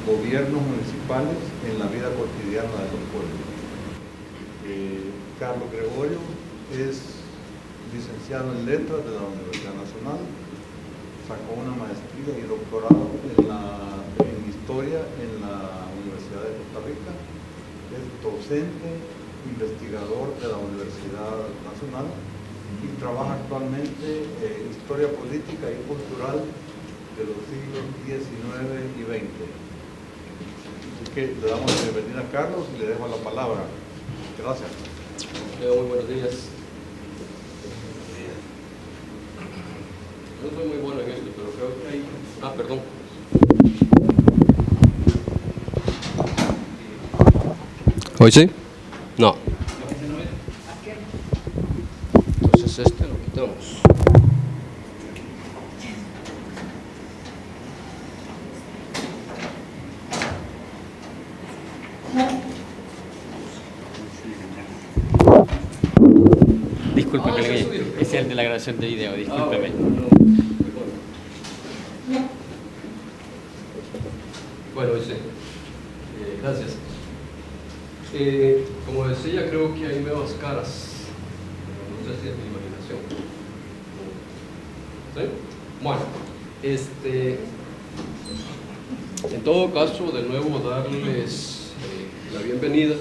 gobiernos municipales en la vida cotidiana de los pueblos. Carlos Gregorio es licenciado en Letras de la Universidad Nacional, sacó una maestría y doctorado en Historia en la Universidad de Costa Rica, es docente, investigador de la Universidad Nacional y trabaja actualmente en Historia Política y Cultural de los siglos XIX y XX. Así que le damos la bienvenida a Carlos y le dejo la palabra. Gracias. Muy buenos días. No soy muy bueno en esto, pero creo que hay... perdón. ¿Hoy sí? No. Entonces este lo quitamos. Disculpe, es el de la grabación de video, discúlpeme. Bueno, sí. Gracias. Como decía, creo que hay nuevas caras. No sé si es mi imaginación. ¿Sí? Bueno, en todo caso, de nuevo darles la bienvenida.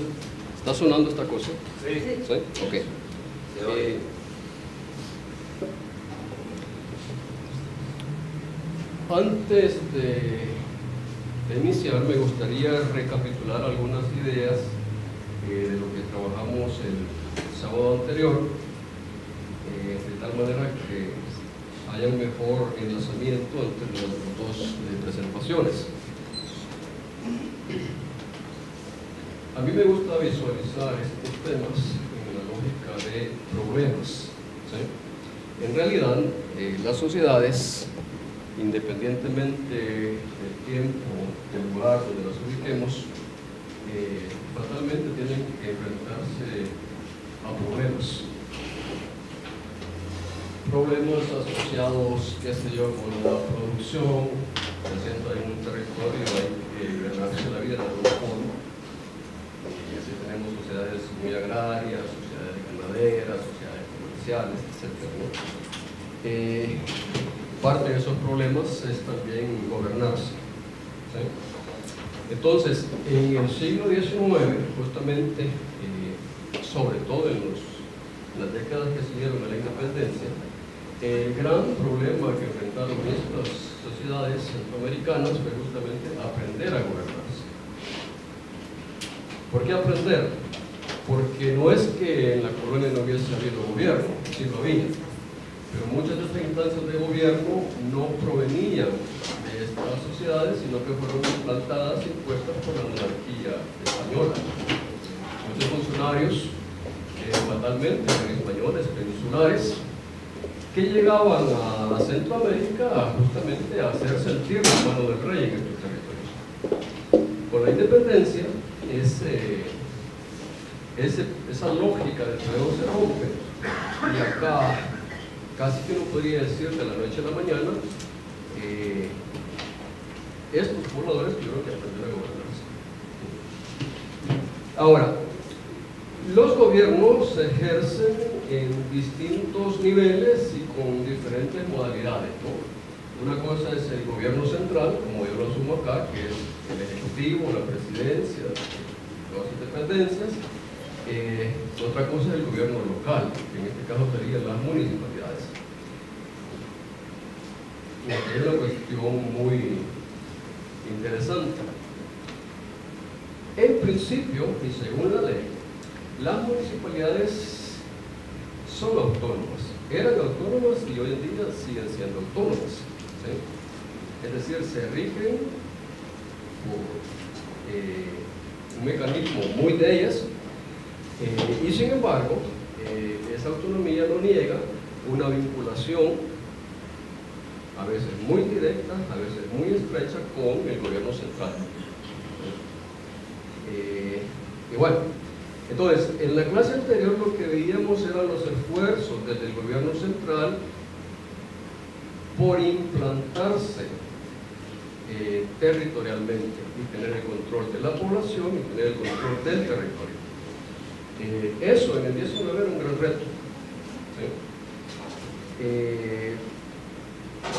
¿Está sonando esta cosa? Sí. ¿Sí? Ok. Antes de iniciar, me gustaría recapitular algunas ideas de lo que trabajamos el sábado anterior, de tal manera que haya un mejor enlazamiento entre las dos presentaciones. A mí me gusta visualizar estos temas en la lógica de problemas. ¿Sí? En realidad, las sociedades, independientemente del tiempo, del lugar donde las ubiquemos, fatalmente tienen que enfrentarse a problemas. Problemas asociados, qué sé yo, con la producción, se sienta en un territorio, hay que ganarse la vida de alguna forma. Y así tenemos sociedades muy agrarias, sociedades ganaderas, sociedades comerciales, etc. Parte de esos problemas es también gobernarse. ¿Sí? Entonces, en el siglo XIX, justamente, sobre todo en las décadas que siguieron a la independencia, el gran problema que enfrentaron estas sociedades centroamericanas fue justamente aprender a gobernarse. ¿Por qué aprender? Porque no es que en la colonia no hubiese habido gobierno, sí lo había, pero muchas de estas instancias de gobierno no provenían de estas sociedades, sino que fueron implantadas y impuestas por la monarquía española. Muchos funcionarios, fatalmente eran españoles, peninsulares, que llegaban a Centroamérica justamente a hacer sentir la mano del rey en estos territorios. Con la independencia, esa lógica del juego se rompe, y acá casi que uno podría decir de la noche a la mañana, estos pobladores tuvieron que aprender a gobernarse. Ahora, los gobiernos se ejercen en distintos niveles y con diferentes modalidades, ¿no? Una cosa es el gobierno central, como yo lo asumo acá, que es el ejecutivo, la presidencia, todas las dependencias. Otra cosa es el gobierno local, que en este caso serían las municipalidades. Es una cuestión muy interesante. En principio, y según la ley, las municipalidades son autónomas. Eran autónomas y hoy en día siguen siendo autónomas. ¿Sí? Es decir, se rigen por un mecanismo muy de ellas, y sin embargo, esa autonomía no niega una vinculación, a veces muy directa, a veces muy estrecha, con el gobierno central. Y bueno, entonces, en la clase anterior lo que veíamos eran los esfuerzos desde el gobierno central por implantarse territorialmente y tener el control de la población y tener el control del territorio. Eso en el 19 era un gran reto. ¿Sí?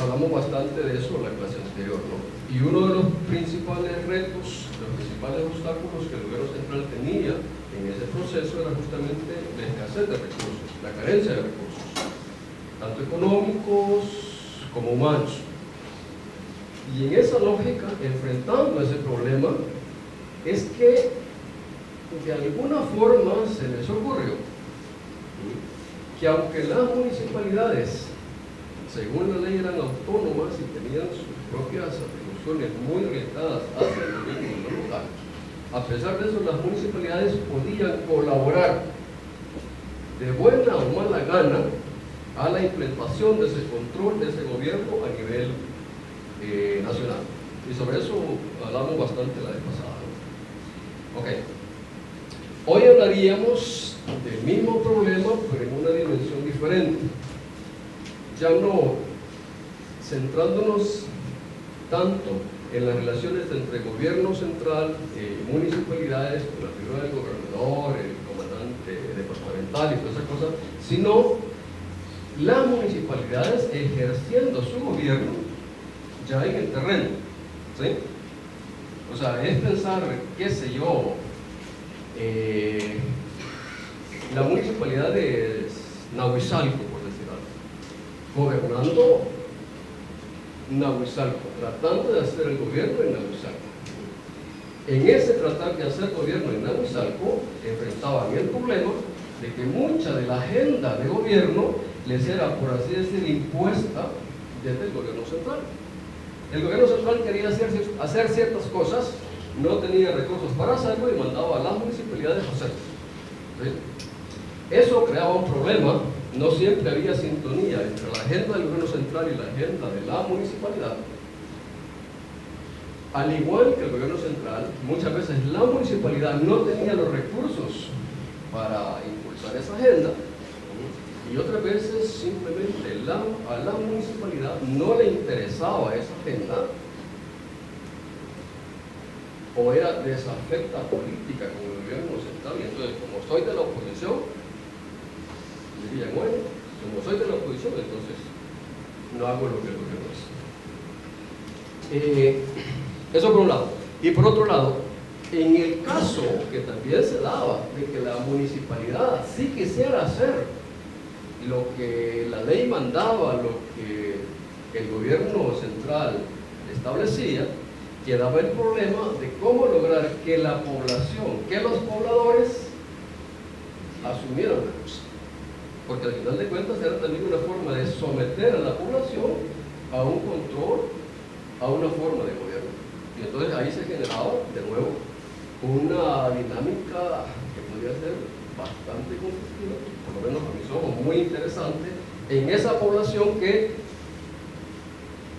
Hablamos bastante de eso en la clase anterior, ¿no? Y uno de los principales retos, los principales obstáculos que el gobierno central tenía en ese proceso era justamente la escasez de recursos, la carencia de recursos, tanto económicos como humanos. Y en esa lógica, enfrentando ese problema, es que de alguna forma se les ocurrió que aunque las municipalidades, según la ley, eran autónomas y tenían sus propias atribuciones muy orientadas hacia el gobierno local, a pesar de eso las municipalidades podían colaborar de buena o mala gana a la implementación de ese control de ese gobierno a nivel nacional. Y sobre eso hablamos bastante la vez pasada, ¿no? Ok. Hoy hablaríamos del mismo problema, pero en una dimensión diferente. Ya no centrándonos tanto en las relaciones entre gobierno central y municipalidades, con la figura del gobernador, el comandante departamental y todas esas cosas, sino las municipalidades ejerciendo su gobierno ya en el terreno, ¿sí? O sea, es pensar, qué sé yo, la municipalidad de Nahuizalco, por decir algo, gobernando Nahuizalco, tratando de hacer el gobierno en Nahuizalco. En ese tratar de hacer gobierno en Nahuizalco, enfrentaban el problema de que mucha de la agenda de gobierno les era, por así decir, impuesta desde el gobierno central. El gobierno central quería hacer ciertas cosas, no tenía recursos para hacerlo y mandaba a las municipalidades a hacerlo. ¿Sí? Eso creaba un problema, no siempre había sintonía entre la agenda del gobierno central y la agenda de la municipalidad. Al igual que el gobierno central, muchas veces la municipalidad no tenía los recursos para impulsar esa agenda, y otras veces simplemente a la municipalidad no le interesaba esa agenda, o era desafecta política con el gobierno central, y entonces, como soy de la oposición, dirían, bueno, como soy de la oposición, entonces no hago lo que el gobierno hace. Eso por un lado. Y por otro lado, en el caso que también se daba de que la municipalidad sí quisiera hacer lo que la ley mandaba, lo que el gobierno central establecía, quedaba el problema de cómo lograr que la población, que los pobladores asumieran la cosa. Porque al final de cuentas era también una forma de someter a la población a un control, a una forma de gobierno. Y entonces ahí se generaba de nuevo una dinámica que podría ser bastante conflictiva, por lo menos a mis ojos muy interesante, en esa población que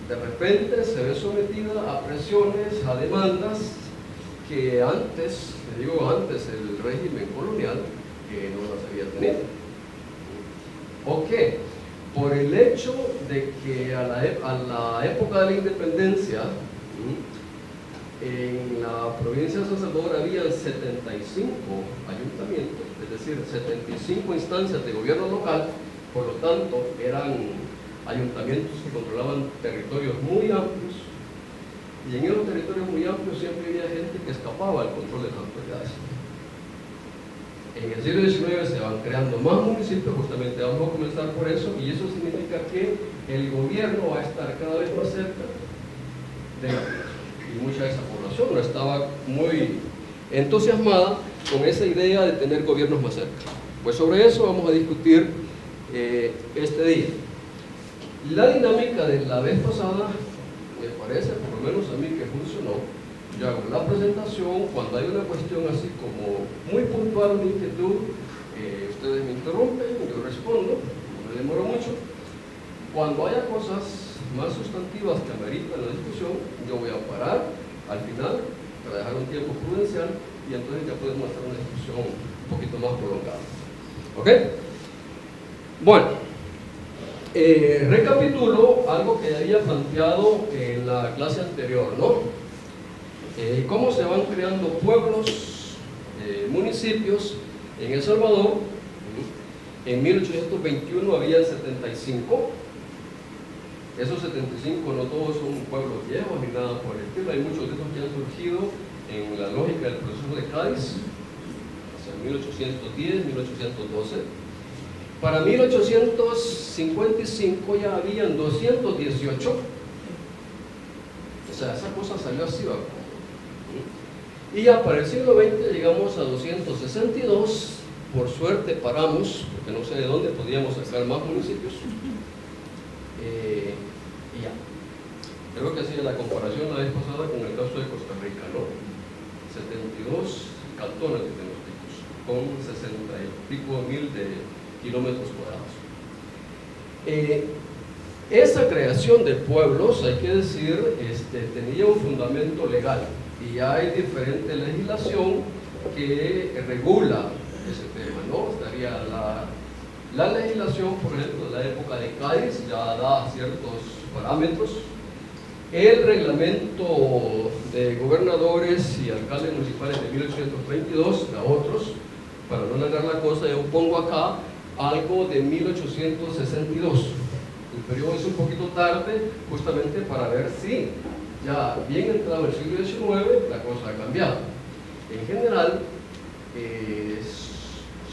de repente se ve sometida a presiones, a demandas que antes, le digo antes, el régimen colonial no las había tenido. ¿Por qué? Por el hecho de que a la época de la independencia, en la provincia de San Salvador había 75 ayuntamientos, es decir, 75 instancias de gobierno local, por lo tanto eran ayuntamientos que controlaban territorios muy amplios, y en esos territorios muy amplios siempre había gente que escapaba al control de las autoridades. En el siglo XIX se van creando más municipios, justamente vamos a comenzar por eso, y eso significa que el gobierno va a estar cada vez más cerca de la población. Y mucha de esa población no estaba muy entusiasmada con esa idea de tener gobiernos más cerca. Pues sobre eso vamos a discutir este día. La dinámica de la vez pasada me parece, por lo menos a mí, que funcionó. Yo hago la presentación, cuando hay una cuestión así como muy puntual, una inquietud, ustedes me interrumpen, yo respondo, no me demoro mucho. Cuando haya cosas más sustantivas que ameritan la discusión, yo voy a parar al final para dejar un tiempo prudencial y entonces ya podemos hacer una discusión un poquito más prolongada. ¿Ok? Bueno, Recapitulo algo que había planteado en la clase anterior, ¿no? Cómo se van creando pueblos, municipios en El Salvador. En 1821 había 75. Esos 75 no todos son pueblos viejos ni nada por el estilo. Hay muchos de esos que han surgido en la lógica del proceso de Cádiz, hacia 1810, 1812. Para 1855 ya habían 218. O sea, esa cosa salió así, ¿verdad? Y ya para el siglo XX llegamos a 262. Por suerte paramos, porque no sé de dónde podíamos sacar más municipios. Y ya. Creo que hacía la comparación la vez pasada con el caso de Costa Rica, ¿no? 72 cantones democráticos, con 60 y pico mil de kilómetros cuadrados. Esa creación de pueblos, hay que decir, tenía un fundamento legal, y hay diferente legislación que regula ese tema, ¿no? Estaría la legislación, por ejemplo, de la época de Cádiz, ya da ciertos parámetros. El reglamento de gobernadores y alcaldes municipales de 1832 da otros. Para no alargar la cosa, yo pongo acá algo de 1862. El periodo es un poquito tarde, justamente para ver si ya bien entrado el siglo XIX la cosa ha cambiado. En general,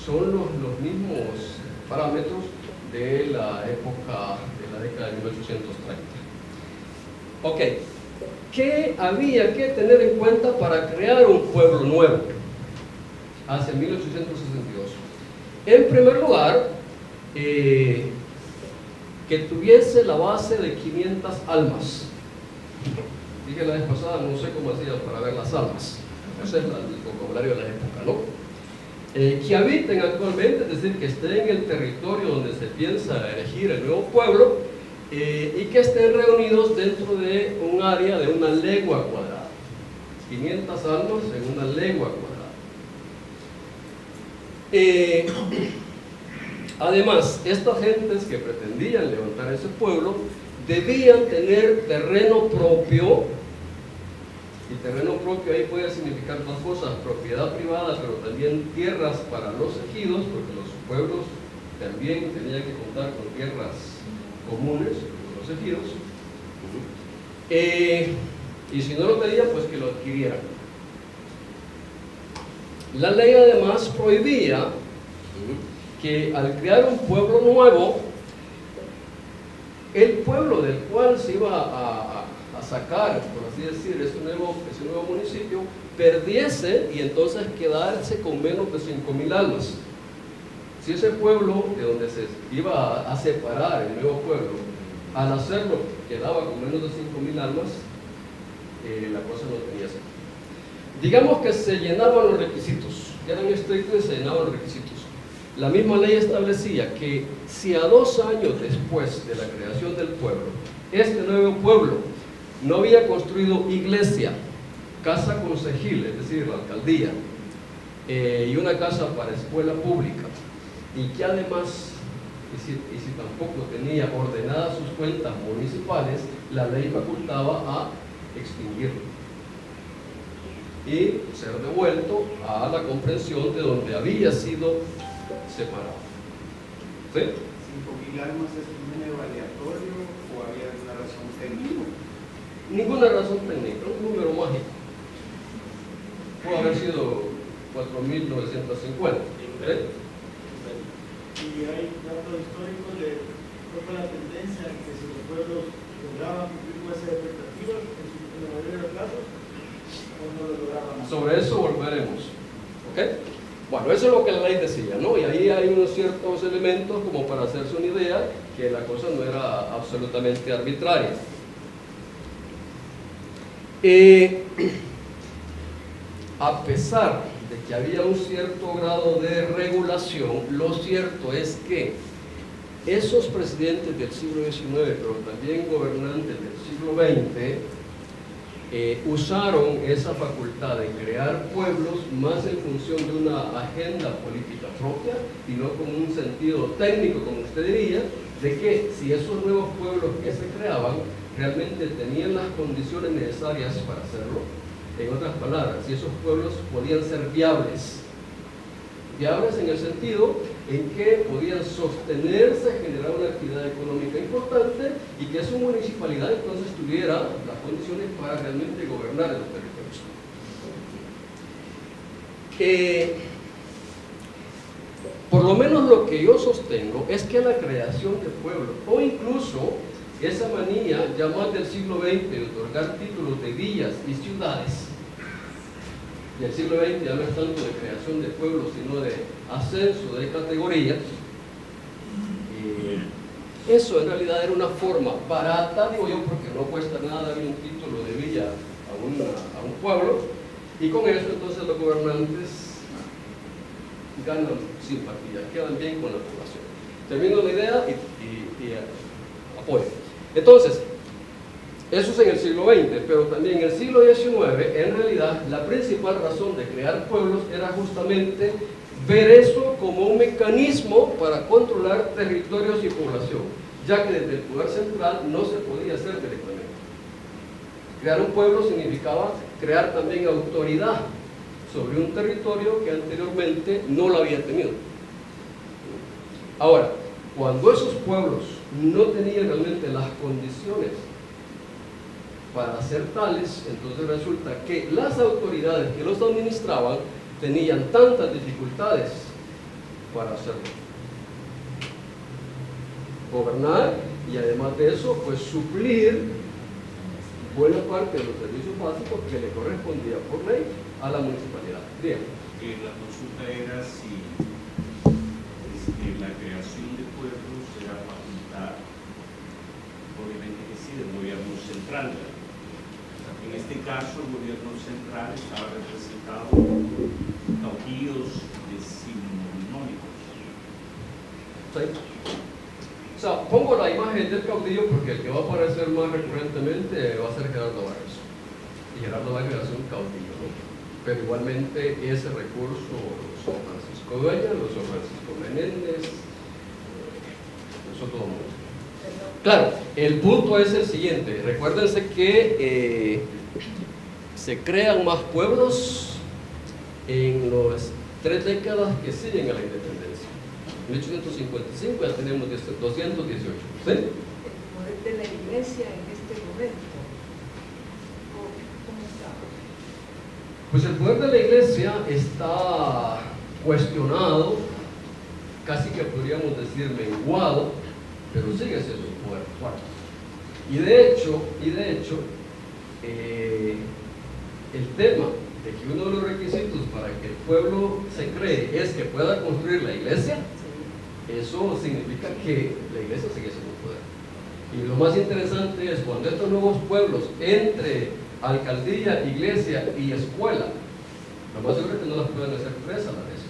son los mismos parámetros de la época de la década de 1830. Ok, ¿qué había que tener en cuenta para crear un pueblo nuevo hacia 1862? En primer lugar, que tuviese la base de 500 almas. Dije la vez pasada, no sé cómo hacía para ver las almas. Ese es el vocabulario de la época, ¿no? Que habiten actualmente, es decir, que estén en el territorio donde se piensa elegir el nuevo pueblo, y que estén reunidos dentro de un área de una legua cuadrada. 500 almas en una legua cuadrada. Además, estas gentes que pretendían levantar ese pueblo debían tener terreno propio. Y terreno propio ahí puede significar dos cosas: propiedad privada, pero también tierras para los ejidos, porque los pueblos también tenían que contar con tierras comunes, los ejidos. Y si no lo pedían, pues que lo adquirieran. La ley además prohibía que al crear un pueblo nuevo, el pueblo del cual se iba a sacar, por así decir, ese nuevo municipio, perdiese y entonces quedarse con menos de 5,000 almas. Si ese pueblo de donde se iba a separar el nuevo pueblo, al hacerlo quedaba con menos de 5,000 almas, la cosa no tenía sentido. Digamos que se llenaban los requisitos, eran estrictos y se llenaban los requisitos. La misma ley establecía que si a 2 años después de la creación del pueblo, este nuevo pueblo no había construido iglesia, casa concejil, es decir, la alcaldía, y una casa para escuela pública, y que además, y si tampoco tenía ordenadas sus cuentas municipales, la ley facultaba a extinguirlo y ser devuelto a la comprensión de donde había sido separado. ¿Sí? 5,000 almas es un número aleatorio o había alguna razón técnica? Ninguna razón técnica, un número mágico. Pudo haber sido 4,950. Y hay datos históricos de cuál fue la tendencia en que si los pueblos lograban cumplir con esas expectativas en la mayoría de los casos, o no lo lograban. Sobre eso volveremos. ¿Ok? Bueno, eso es lo que la ley decía, ¿no? Y ahí hay unos ciertos elementos como para hacerse una idea que la cosa no era absolutamente arbitraria. A pesar de que había un cierto grado de regulación, lo cierto es que esos presidentes del siglo XIX, pero también gobernantes del siglo XX, usaron esa facultad de crear pueblos más en función de una agenda política propia y no con un sentido técnico, como usted diría, de que si esos nuevos pueblos que se creaban realmente tenían las condiciones necesarias para hacerlo. En otras palabras, si esos pueblos podían ser viables. Viables en el sentido en que podían sostenerse, generar una actividad económica importante y que su municipalidad entonces tuviera las condiciones para realmente gobernar los territorios. Por lo menos lo que yo sostengo es que la creación de pueblos, o incluso esa manía ya más del siglo XX de otorgar títulos de villas y ciudades, y el siglo XX ya no es tanto de creación de pueblos, sino de ascenso de categorías, eso en realidad era una forma barata, digo yo, porque no cuesta nada darle un título de villa a un pueblo, y con eso entonces los gobernantes ganan simpatía, quedan bien con la población. Termino la idea y apoyo. Entonces, eso es en el siglo XX, pero también en el siglo XIX, en realidad, la principal razón de crear pueblos era justamente ver eso como un mecanismo para controlar territorios y población, ya que desde el poder central no se podía hacer directamente. Crear un pueblo significaba crear también autoridad sobre un territorio que anteriormente no lo había tenido. Ahora, cuando esos pueblos no tenían realmente las condiciones para ser tales, entonces resulta que las autoridades que los administraban tenían tantas dificultades para hacerlo. Gobernar y además de eso, pues suplir buena parte de los servicios básicos que le correspondía por ley a la municipalidad. Bien. La consulta era si la creación de pueblos era facultad, obviamente que sí, del gobierno central. En este caso, el gobierno central estaba representado por caudillos decimonónicos. ¿Sí? O sea, pongo la imagen del caudillo porque el que va a aparecer más recurrentemente va a ser Gerardo Barrios. Y Gerardo Barrios es un caudillo, ¿no? Pero igualmente ese recurso lo usó Francisco Dueñas, lo usó Francisco Menéndez, lo usó todo el mundo. Claro, el punto es el siguiente. Recuérdense que se crean más pueblos en las 3 décadas que siguen a la independencia. En 1855 ya tenemos 218. ¿Sí? El poder de la iglesia en este momento, ¿cómo está? Pues el poder de la iglesia está cuestionado, casi que podríamos decir menguado, pero sigue siendo un poder fuerte. Y de hecho, el tema de que uno de los requisitos para que el pueblo se cree es que pueda construir la iglesia, eso significa que la iglesia sigue siendo un poder. Y lo más interesante es cuando estos nuevos pueblos, entre alcaldía, iglesia y escuela, lo más seguro es que no las pueden hacer tres a la vez.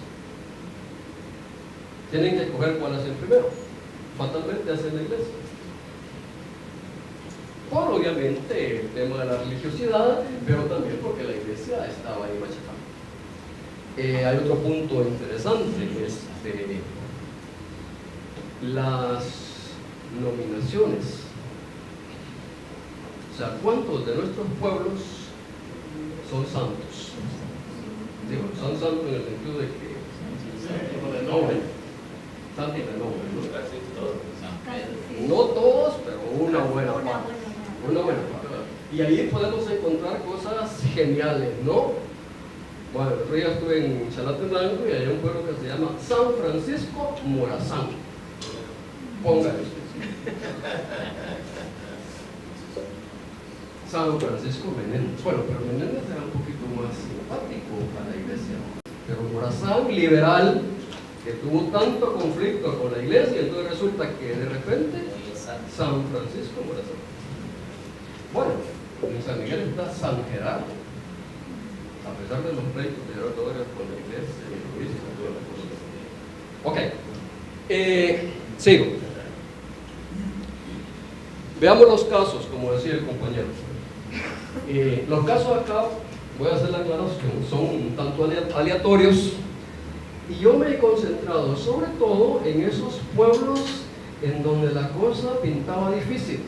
Tienen que escoger cuál hacen primero. Fatalmente hacen la iglesia. Por obviamente el tema de la religiosidad, pero también porque la iglesia estaba ahí machacada. Hay otro punto interesante, las nominaciones. O sea, ¿cuántos de nuestros pueblos son santos? Digo, son santos en el sentido de que santos de nombre, ¿no? No todos, pero una buena parte. Una buena parte. Y ahí podemos encontrar cosas geniales, ¿no? Bueno, el otro día estuve en Chalatenango y hay un pueblo que se llama San Francisco Morazán. Póngale usted. San Francisco Menéndez. Bueno, pero Menéndez era un poquito más simpático para la iglesia. Pero Morazán, liberal, que tuvo tanto conflicto con la iglesia, entonces resulta que de repente San Francisco Morazán. Bueno, en San Miguel está San Gerardo, a pesar de los pleitos de Gerardo Vargas con la iglesia y el juicio y todas las cosas. Ok, sigo. Veamos los casos, como decía el compañero. Los casos acá, voy a hacer la aclaración, son un tanto aleatorios. Y yo me he concentrado sobre todo en esos pueblos en donde la cosa pintaba difícil,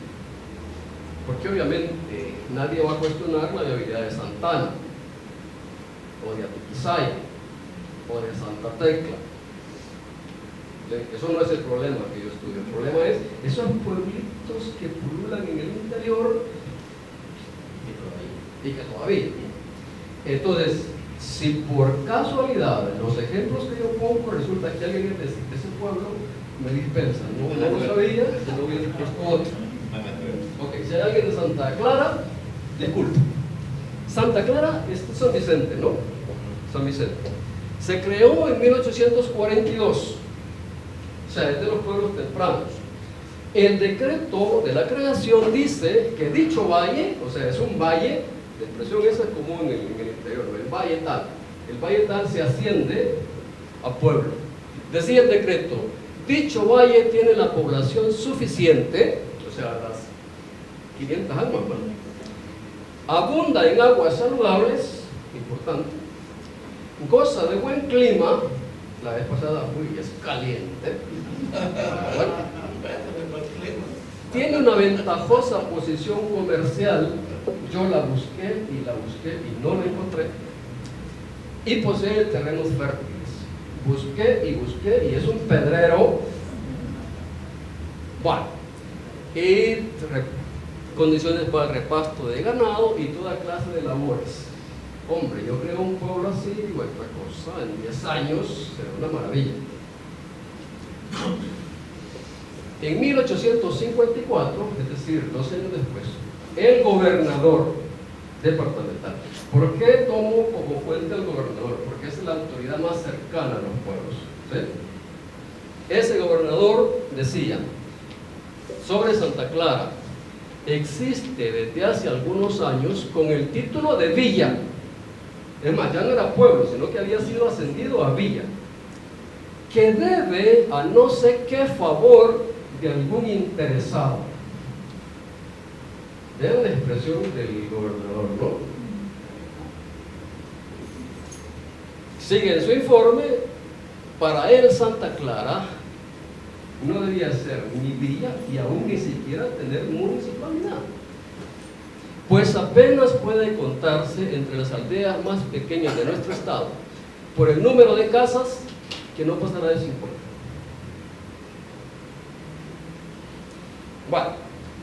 porque obviamente nadie va a cuestionar la viabilidad de Santana, o de Atiquizaya, o de Santa Tecla. Eso no es el problema que yo estudio. El problema es esos pueblitos que pululan en el interior y que todavía. Entonces, si por casualidad los ejemplos que yo pongo resulta que alguien de ese pueblo me dispensa, no lo sabía, yo no hubiera puesto otro. Ok, si hay alguien de Santa Clara, disculpe. Santa Clara es San Vicente, ¿no? San Vicente. Se creó en 1842. O sea, es de los pueblos tempranos. El decreto de la creación dice que dicho valle, o sea, es un valle, la expresión esa es común en el interior, el valle tal se asciende a pueblo. Decía el decreto, dicho valle tiene la población suficiente, o sea, las 500 almas, ¿no? Abunda en aguas saludables, importante, goza de buen clima, la vez pasada fui, es caliente, bueno, tiene una ventajosa posición comercial, yo la busqué y no la encontré, y posee terrenos fértiles, busqué y es un pedrero, bueno, y condiciones para el repasto de ganado y toda clase de labores. Hombre, yo creo un pueblo así, digo, esta cosa, en 10 años será una maravilla. En 1854, es decir, 2 años después, el gobernador departamental. ¿Por qué tomo como fuente al gobernador? Porque es la autoridad más cercana a los pueblos, ¿sí? Ese gobernador decía, sobre Santa Clara, existe desde hace algunos años con el título de villa. Es más, ya no era pueblo, sino que había sido ascendido a villa, que debe a no sé qué favor de algún interesado. Vean la expresión del gobernador, ¿no? Sigue en su informe, para él Santa Clara no debía ser ni villa y aún ni siquiera tener municipalidad, pues apenas puede contarse entre las aldeas más pequeñas de nuestro estado por el número de casas que no pasará de 50. Bueno,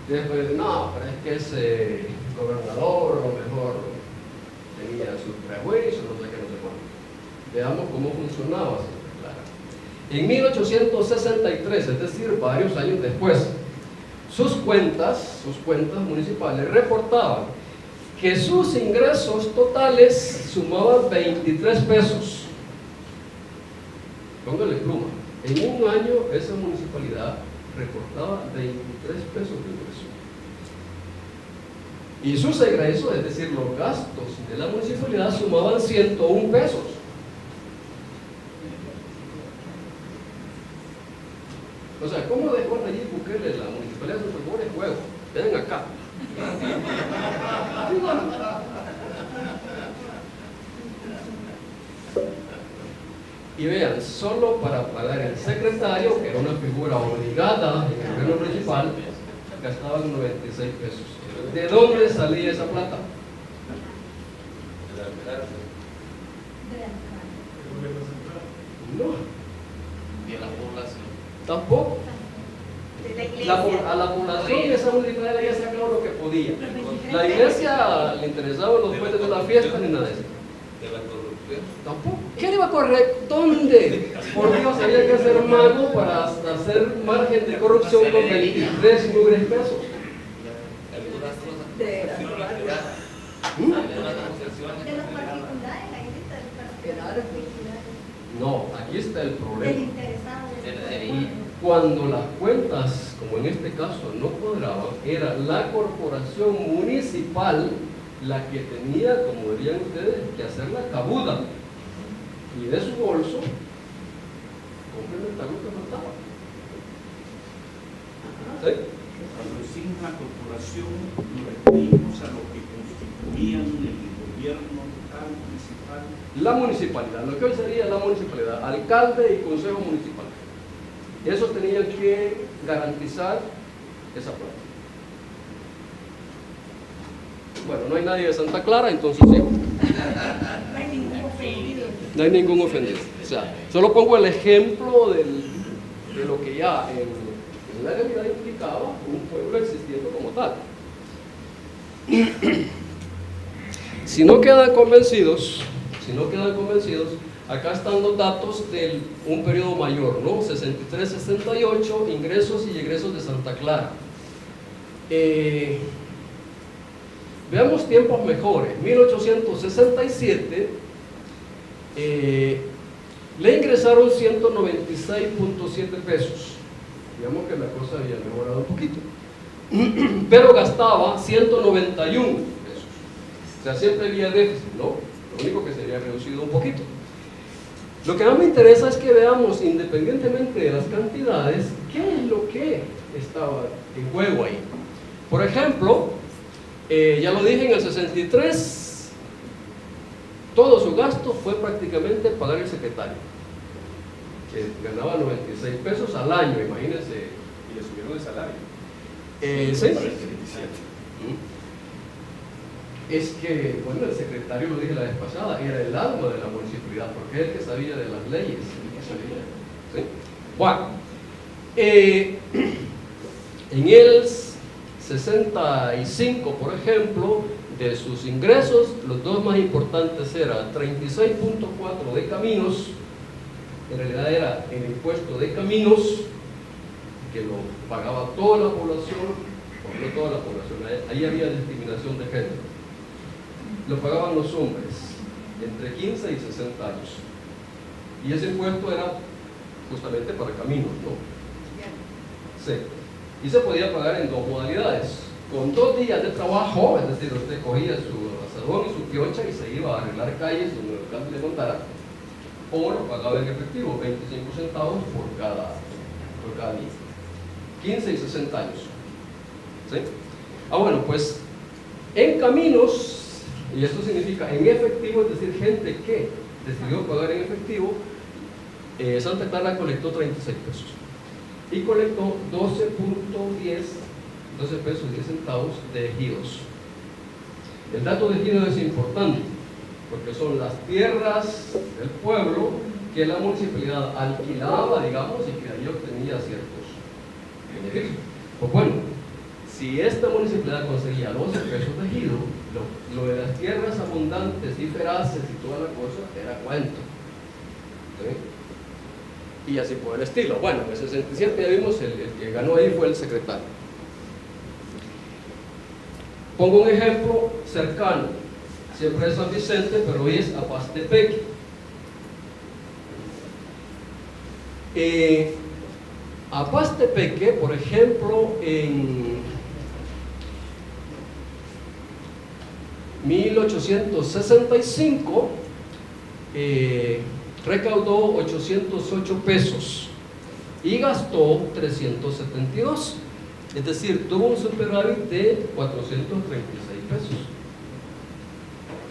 después, no, pero es que ese gobernador a lo mejor tenía sus prejuicios, no sé qué, no sé cuánto. Veamos cómo funcionaba Santa Clara. En 1863, es decir, varios años después, sus cuentas municipales reportaban que sus ingresos totales sumaban 23 pesos. Póngale pluma. En un año esa municipalidad reportaba 23 pesos de ingreso. Y sus egresos, es decir, los gastos de la municipalidad, sumaban 101 pesos. O sea, ¿cómo dejó Nayib Bukele la municipalidad de Santa Clara? Juego, ven acá. Y vean, solo para pagar el secretario, que era una figura obligada en el gobierno municipal, gastaban 96 pesos. ¿De dónde salía esa plata? No. De la población. Tampoco. A la población esa municipalidad le había sacado lo que podía. La iglesia le interesaban los puentes de la fiesta ni nada de eso. De la corrupción. Tampoco. ¿Qué le iba a correr? ¿Dónde? Por Dios, había que ser mago para hacer margen de corrupción con 23 mugres pesos. Algunas cosas. De las Algunas concesiones. De los particulares, ahí está el particular. No, aquí está el Del problema. interesado. Y cuando las cuentas, como en este caso, no cuadraban, era la corporación municipal la que tenía, como dirían ustedes, que hacer la cabuda y de su bolso complementar lo que faltaba. ¿Sí? Cuando decimos la corporación, nos referimos a lo que constituían el gobierno local, municipal. La municipalidad, lo que hoy sería la municipalidad, alcalde y consejo municipal. esos tenían que garantizar esa plata. Bueno, no hay nadie de Santa Clara, entonces sigo. No hay ningún ofendido. No hay ningún ofendido. O sea, solo pongo el ejemplo de lo que ya en la realidad implicaba un pueblo existiendo como tal. Si no quedan convencidos, acá están los datos de un periodo mayor, ¿no? 63-68, ingresos y egresos de Santa Clara. Veamos tiempos mejores. 1867 le ingresaron 196.7 pesos. Digamos que la cosa había mejorado un poquito. Pero gastaba 191 pesos. O sea, siempre había déficit, ¿no? Lo único que se había reducido un poquito. Lo que más me interesa es que veamos, independientemente de las cantidades, qué es lo que estaba en juego ahí. Por ejemplo, ya lo dije, en el 63, todo su gasto fue prácticamente pagar el secretario, que ganaba 96 pesos al año, imagínense. Y le subieron el salario. ¿Sí? Para el 27. Es que, bueno, el secretario, lo dije la vez pasada, era el alma de la municipalidad, porque es el que sabía de las leyes. ¿Sí? Bueno, en el 65, por ejemplo, de sus ingresos, los dos más importantes eran 36.4 de caminos, en realidad era el impuesto de caminos, que lo pagaba toda la población, o no toda la población, ahí había discriminación de género. Lo pagaban los hombres, entre 15 y 60 años. Y ese impuesto era justamente para caminos, ¿no? Sí. Y se podía pagar en dos modalidades. Con 2 días de trabajo, es decir, usted cogía su asadón y su piocha y se iba a arreglar calles donde el alcalde le mandara, o lo pagaba en efectivo, 25 centavos por cada día. 15 y 60 años. ¿Sí? Bueno, pues en caminos, y esto significa en efectivo, es decir, gente que decidió pagar en efectivo, Santa Clara colectó 36 pesos y colectó 12 pesos 10 centavos de ejidos. El dato de ejidos es importante porque son las tierras del pueblo que la municipalidad alquilaba, digamos, y que ahí obtenía ciertos beneficios. Pues bueno, si esta municipalidad conseguía 12 pesos de ejido, lo de las tierras abundantes y feraces y toda la cosa era cuento. ¿Sí? Y así por el estilo. Bueno, en el 67 ya vimos, el que ganó ahí fue el secretario. Pongo un ejemplo cercano, siempre es San Vicente, pero hoy es Apastepeque. Apastepeque, por ejemplo, en 1865 recaudó 808 pesos y gastó 372, es decir, tuvo un superávit de 436 pesos.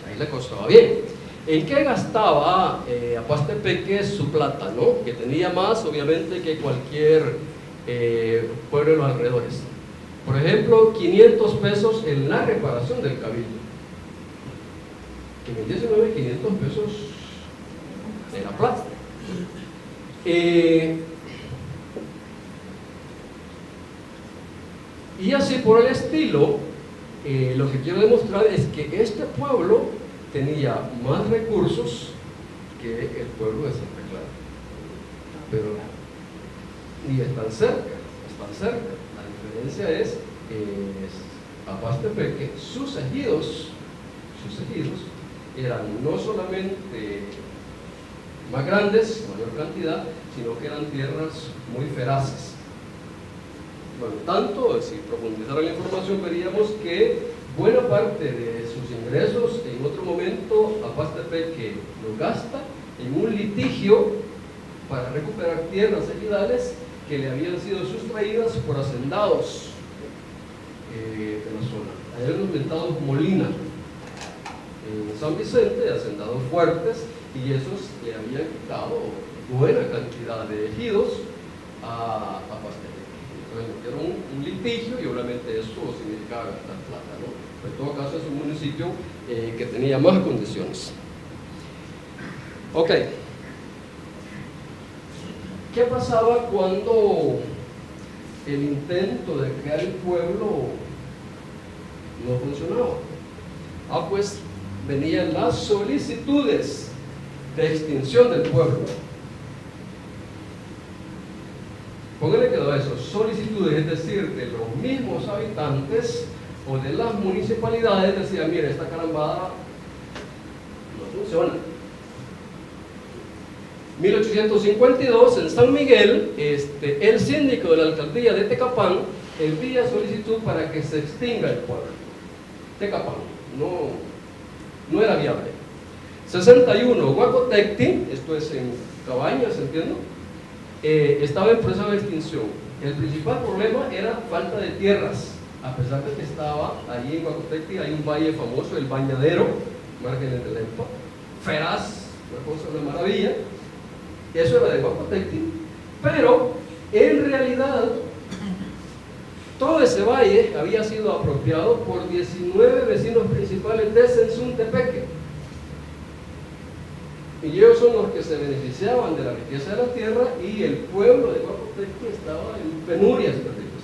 Ahí le costaba bien. ¿En qué gastaba Apastepeque su plata, ¿no? Que tenía más, obviamente, que cualquier pueblo de los alrededores. Por ejemplo, 500 pesos en la reparación del cabildo. En el 19, 500 pesos era plata. Y así por el estilo, lo que quiero demostrar es que este pueblo tenía más recursos que el pueblo de Santa Clara, pero ni están cerca, están cerca. La diferencia es Apastepeque, sus ejidos eran no solamente más grandes, mayor cantidad, sino que eran tierras muy feraces. Bueno, tanto, si profundizara la información, veríamos que buena parte de sus ingresos en otro momento Apastepeque lo gasta en un litigio para recuperar tierras ejidales que le habían sido sustraídas por hacendados de la zona. Hay unos mentados Molina en San Vicente, hacendados fuertes, y esos le habían quitado buena cantidad de ejidos a eso significaba gastar plata, ¿no? En todo caso es un municipio que tenía más condiciones. Ok. ¿Qué pasaba cuando el intento de crear el pueblo no funcionaba? Pues venían las solicitudes de extinción del pueblo. Póngale cuidado a eso, solicitudes, es decir, de los mismos habitantes o de las municipalidades decían, mire, esta carambada no funciona. 1852, en San Miguel, el síndico de la alcaldía de Tecapán envía solicitud para que se extinga el pueblo. Tecapán, no era viable. 61, Huacotecti, esto es en Cabañas, entiendo, estaba en proceso de extinción. El principal problema era falta de tierras, a pesar de que estaba allí en Huacotecti, hay un valle famoso, el Bañadero, márgenes del Lempa, feraz, una cosa, una maravilla. Eso era de Huacotecti, pero en realidad todo ese valle había sido apropiado por 19 vecinos principales de Sensuntepeque. Y ellos son los que se beneficiaban de la riqueza de la tierra, y el pueblo de Huacotecti estaba en penurias terribles.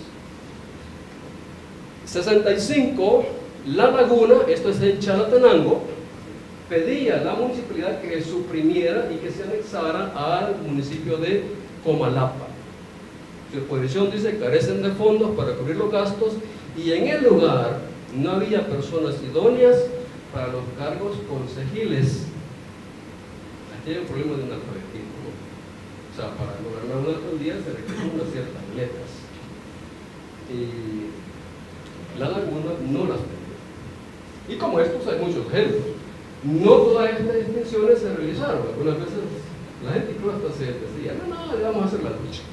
65, La Laguna, esto es en Chalatenango, pedía a la municipalidad que suprimiera y que se anexara al municipio de Comalapa. Su exposición dice que carecen de fondos para cubrir los gastos, y en el lugar no había personas idóneas para los cargos concejiles. Aquí hay un problema de analfabetismo, ¿no? O sea, para gobernar una alcaldía se requieren unas ciertas letras, y La Laguna no las pedía. Y como estos hay muchos ejemplos. No todas estas extinciones se realizaron. Algunas veces la gente incluso hasta se decía, no, vamos a hacer la lucha.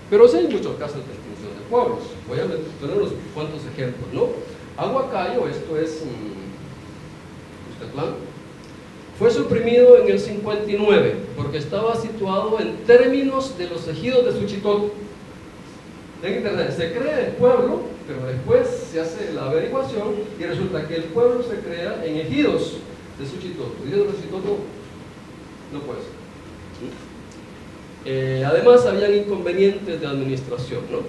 Pero sí hay muchos casos de extinción de pueblos. Voy a tener unos cuantos ejemplos, ¿no? Aguacayo, esto es Ustetlán, fue suprimido en el 59 porque estaba situado en términos de los ejidos de Suchitoto. En internet se crea el pueblo, pero después se hace la averiguación y resulta que el pueblo se crea en ejidos de Suchitoto. Ejidos de Suchitoto no puede ser. Además habían inconvenientes de administración, ¿no?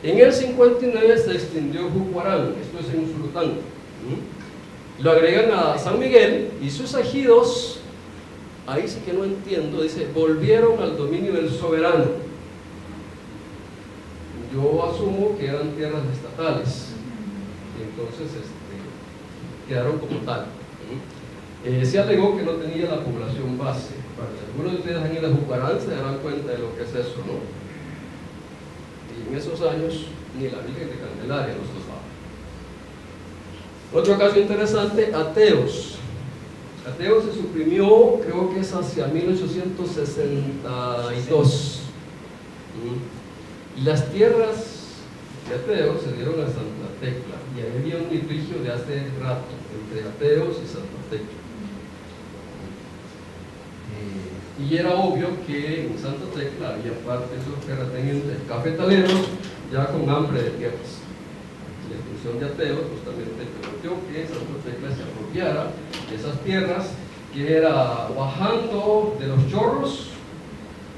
En el 59 se extinguió Jucuarán, esto es en Usulután. Lo agregan a San Miguel y sus ejidos, ahí sí que no entiendo, dice, volvieron al dominio del soberano. Yo asumo que eran tierras estatales, y entonces quedaron como tal. Se alegó que no tenía la población base. Si algunos de ustedes han ido a Jucarán, se darán cuenta de lo que es eso, ¿no? Y en esos años ni la Virgen de Candelaria los usaba. Otro caso interesante, Ateos. Ateos se suprimió, creo que es hacia 1862. Las tierras de Ateos se dieron a Santa Tecla, y ahí había un litigio de hace rato entre Ateos y Santa Tecla. Y era obvio que en Santa Tecla había parte de esos terratenientes cafetaleros ya con hambre de tierras. La extinción de Ateos justamente permitió que Santa Tecla se apropiara de esas tierras, que era bajando de los Chorros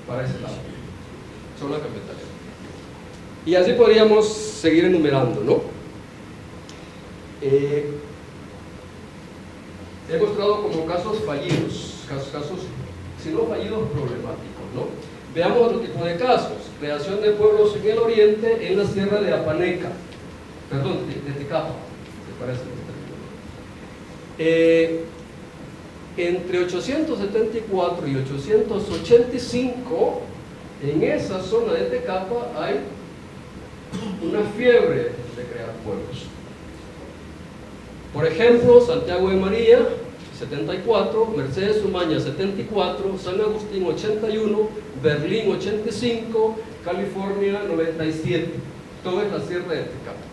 para ese lado, zona cafetalera. Y así podríamos seguir enumerando, ¿no? He mostrado como casos fallidos, casos si no fallidos, problemáticos, ¿no? Veamos otro tipo de casos. Creación de pueblos en el oriente, en la sierra de Apaneca, perdón, de Tecapa, ¿te parece? Entre 874 y 885, en esa zona de Tecapa hay una fiebre de crear pueblos. Por ejemplo, Santiago de María, 74, Mercedes Umaña, 74, San Agustín, 81, Berlín, 85, California, 97. Todo es la sierra de Tecapa.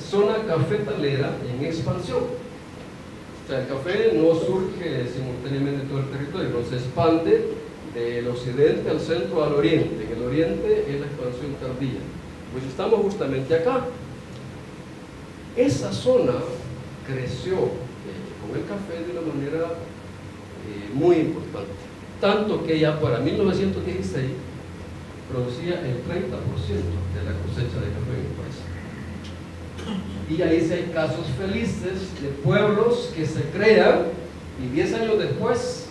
Zona cafetalera en expansión. O sea, el café no surge simultáneamente en todo el territorio, no se expande del occidente al centro al oriente. En el oriente es la expansión tardía. Pues estamos justamente acá. Esa zona creció con el café de una manera muy importante. Tanto que ya para 1916 producía el 30% de la cosecha de café en el país. Y ahí sí hay casos felices de pueblos que se crean y 10 años después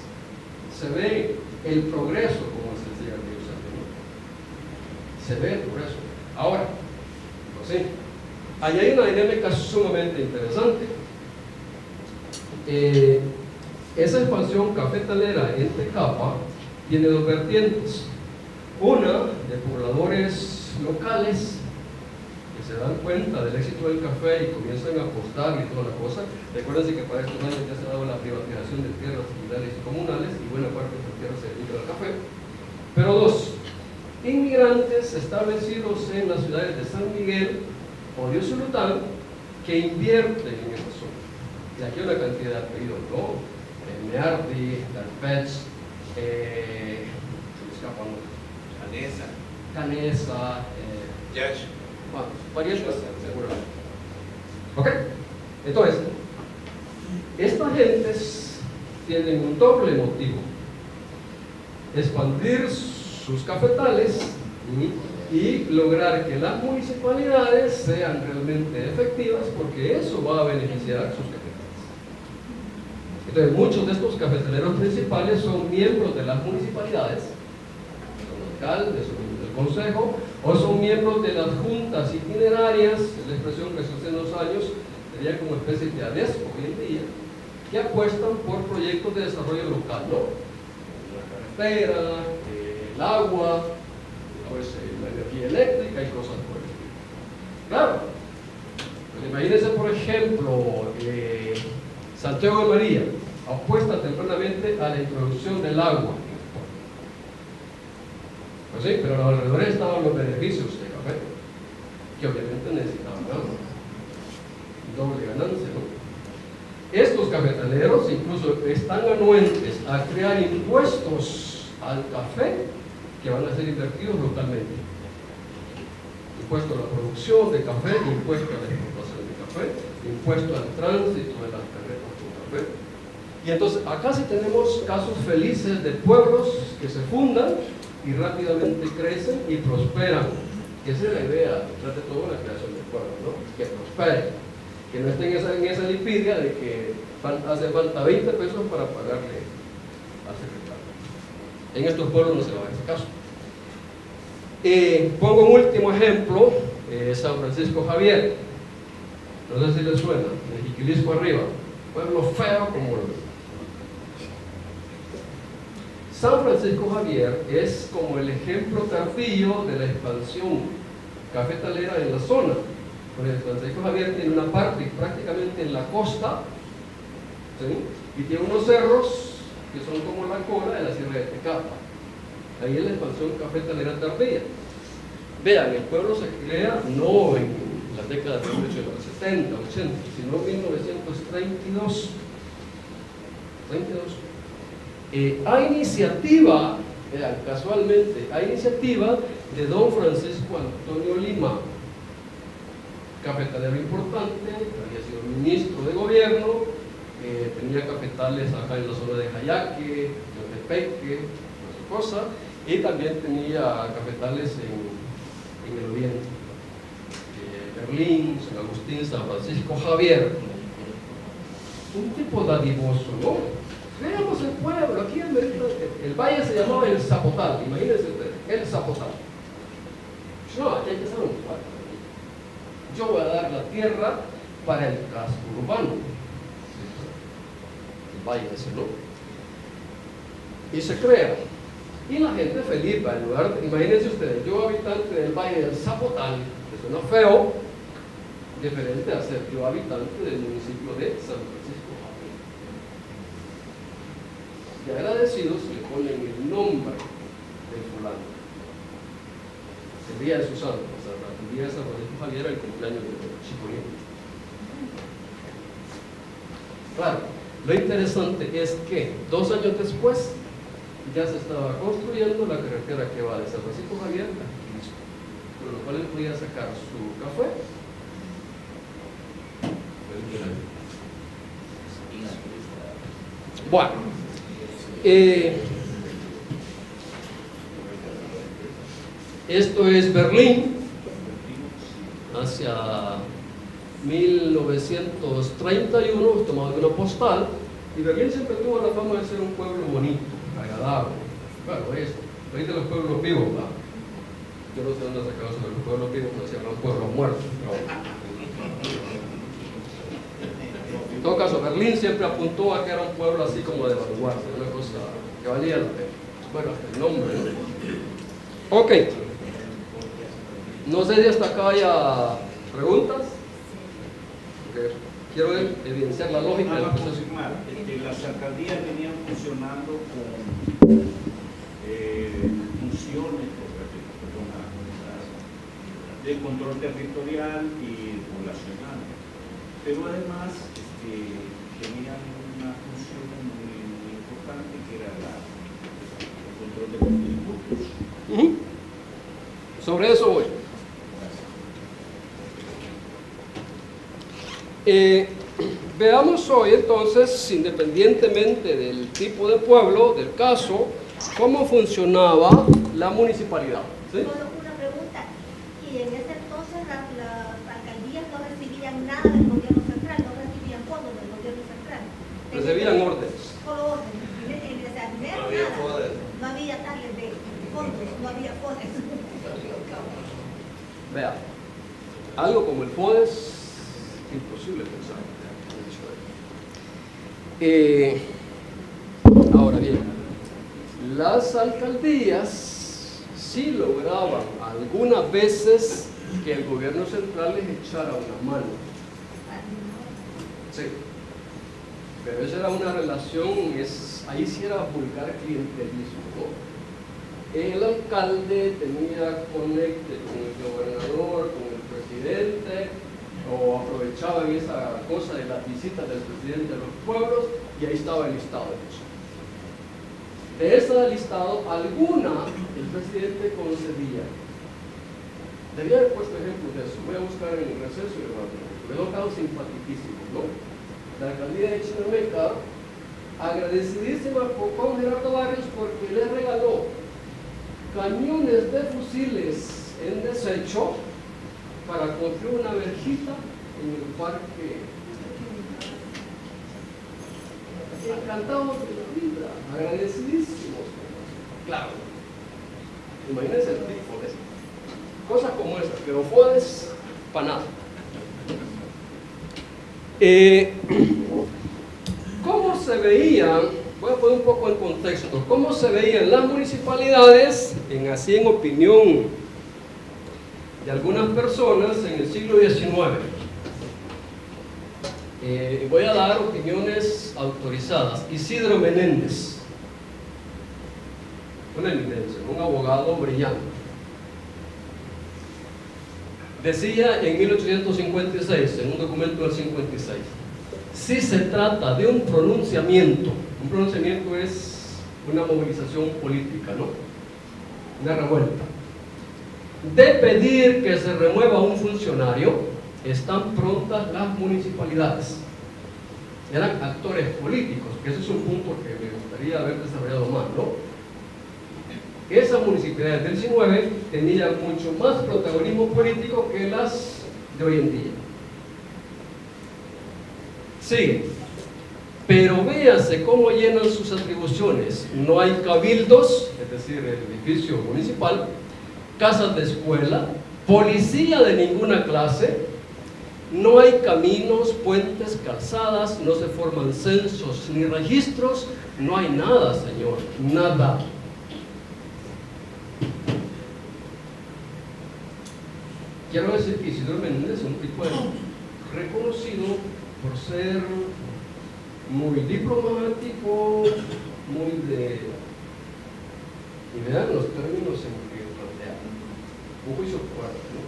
se ve el progreso, como se decía ¿no? Se ve el progreso. Ahora, pues sí, ahí hay una dinámica sumamente interesante. Esa expansión cafetalera en Tecapa tiene dos vertientes. Una de pobladores locales que se dan cuenta del éxito del café y comienzan a apostar y toda la cosa. Recuérdense que para estos años ya se ha dado la privatización de tierras estatales y comunales y buena parte de las tierras se dedica al café. Pero dos, inmigrantes establecidos en las ciudades de San Miguel o de Usulután que invierten en esa zona. Y aquí hay una cantidad de apellidos, ¿no? Meardi, Darpech, Canesa, bueno, parientes, seguramente. ¿Ok? Entonces, estas gentes tienen un doble motivo: expandir sus cafetales y lograr que las municipalidades sean realmente efectivas, porque eso va a beneficiar sus cafetales. Entonces, muchos de estos cafetaleros principales son miembros de las municipalidades, son alcaldes, son del consejo, o son miembros de las juntas itinerarias, es la expresión que se usa en los años, sería como especie de ADESCO hoy en día, que apuestan por proyectos de desarrollo local, ¿no? La carretera, el agua, pues, la energía eléctrica y cosas por el estilo. Claro, pues imagínense por ejemplo, Santiago de María apuesta tempranamente a la introducción del agua. Pues sí, pero alrededor estaban los beneficios de café, que obviamente necesitaban agua. Doble ganancia, ¿no? Estos cafetaleros incluso están anuentes a crear impuestos al café que van a ser invertidos localmente. Impuesto a la producción de café, impuesto a la exportación de café, impuesto al tránsito de las carretas con café. Y entonces acá sí tenemos casos felices de pueblos que se fundan y rápidamente crecen y prosperan. Que esa es la idea detrás de toda la creación de pueblos, ¿no? Que prosperen, que no estén en esa lipidia de que hace falta 20 pesos para pagarle al secretario. En estos pueblos no se va a ver ese caso. Pongo un último ejemplo, San Francisco Javier. No sé si les suena, de Jiquilisco arriba, pueblo feo como el... San Francisco Javier es como el ejemplo tardío de la expansión cafetalera en la zona. Porque San Francisco Javier tiene una parte prácticamente en la costa, ¿sí? Y tiene unos cerros que son como la cola de la Sierra de Tecapa. Ahí es la expansión cafetalera tardía. Vean, el pueblo se crea no en la década de 1870, 80, sino en 1932. A iniciativa, vean, casualmente, a iniciativa de don Francisco Antonio Lima, cafetalero importante, había sido ministro de gobierno, tenía cafetales acá en la zona de Jayaque, de Tepeque, esa cosa, y también tenía cafetales en el oriente, Berlín, San Agustín, San Francisco Javier. Un tipo dadivoso, ¿no? Veamos el pueblo, aquí el valle se llamaba el Zapotal, imagínense ustedes, el Zapotal. No, aquí hay que hacer un pueblo. Yo voy a dar la tierra para el casco urbano, el valle ese, ¿no? Y se crea. Y la gente feliz, en lugar de, imagínense ustedes, yo habitante del valle del Zapotal, que suena feo, diferente a ser yo habitante del municipio de San Francisco Javier. Y agradecidos le ponen el nombre del fulano. El día de su santo, o sea, el día de San Francisco Javier, el cumpleaños de Chicolín. Claro, lo interesante es que 2 años después ya se estaba construyendo la carretera que va de San Francisco Javier a Quisco, con lo cual él podía sacar su café. Bueno, esto es Berlín hacia 1931, tomado de una postal, y Berlín siempre tuvo la fama de ser un pueblo bonito, agradable. Bueno, ahí de los pueblos vivos, ¿verdad? Yo no sé dónde sacado eso de los pueblos vivos, no se llaman pueblos muertos. Pero... en todo caso, Berlín siempre apuntó a que era un pueblo así como de vanguardia, una cosa que valía la pena. Bueno, hasta el nombre, ¿no? Ok. No sé si hasta acá haya preguntas. Okay. Quiero evidenciar la lógica del proceso. Las alcaldías venían funcionando con funciones de control territorial y poblacional, pero además tenían una función muy importante que era el control de los tributos. Sobre eso voy. Veamos hoy entonces, independientemente del tipo de pueblo, del caso, cómo funcionaba la municipalidad. ¿Sí? Una pregunta, y en ese entonces las alcaldías no recibían nada del gobierno central, no recibían fondos del gobierno central. Recibían órdenes. Solo órdenes, dinero nada, no había tales de fondos, no había fondos. Vea, algo como el FODES, imposible pensar. Ahora bien, las alcaldías sí lograban algunas veces que el gobierno central les echara una mano. Sí, pero esa era una relación, ahí sí era vulgar clientelismo, ¿no? El alcalde tenía conecte con el gobernador, con el presidente, o aprovechaban esa cosa de las visitas del presidente a los pueblos, y ahí estaba el listado de eso. De ese listado, alguna el presidente concedía. Debía haber puesto ejemplos de eso. Voy a buscar en el receso y me he notado simpaticísimos, ¿no? La alcaldía de Chinameca, agradecidísima con Gerardo Barrios porque le regaló cañones de fusiles en desecho para construir una verjita en el parque. Encantados de la vida, agradecidísimos. Claro, imagínense el tipo de cosas como esas, pero FODES para nada. ¿Cómo se veían? Voy a poner un poco en contexto. ¿Cómo se veían las municipalidades, en opinión de algunas personas en el siglo XIX? Voy a dar opiniones autorizadas. Isidro Menéndez, una eminencia, un abogado brillante, decía en 1856, en un documento del 56, si se trata de un pronunciamiento es una movilización política, ¿no? Una revuelta, de pedir que se remueva un funcionario, están prontas las municipalidades. Eran actores políticos, que ese es un punto que me gustaría haber desarrollado más, ¿no? Esas municipalidades del 19 tenían mucho más protagonismo político que las de hoy en día. Sí, pero véase cómo llenan sus atribuciones. No hay cabildos, es decir, el edificio municipal, casas de escuela, policía de ninguna clase, no hay caminos, puentes, calzadas, no se forman censos ni registros, no hay nada, señor, nada. Quiero decir que Isidro Menéndez es un tipo reconocido por ser muy diplomático, muy de... y vean los términos en que plantea, un juicio fuerte, ¿no?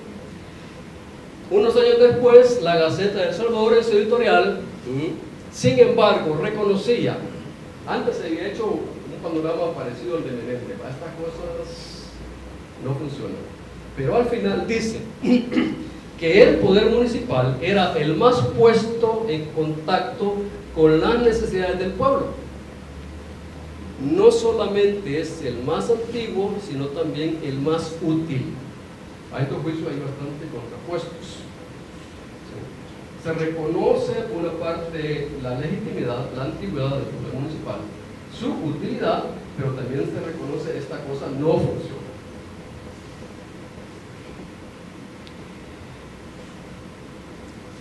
Unos años después, la Gaceta de El Salvador, en su editorial, sin embargo, reconocía, antes se había hecho un panorama parecido al de Menéndez. Estas cosas no funcionan. Pero al final dice que el poder municipal era el más puesto en contacto con las necesidades del pueblo. No solamente es el más antiguo, sino también el más útil. A estos juicios hay bastante contrapuestos. Se reconoce por una parte la legitimidad, la antigüedad del poder municipal, su utilidad, pero también se reconoce esta cosa no funciona.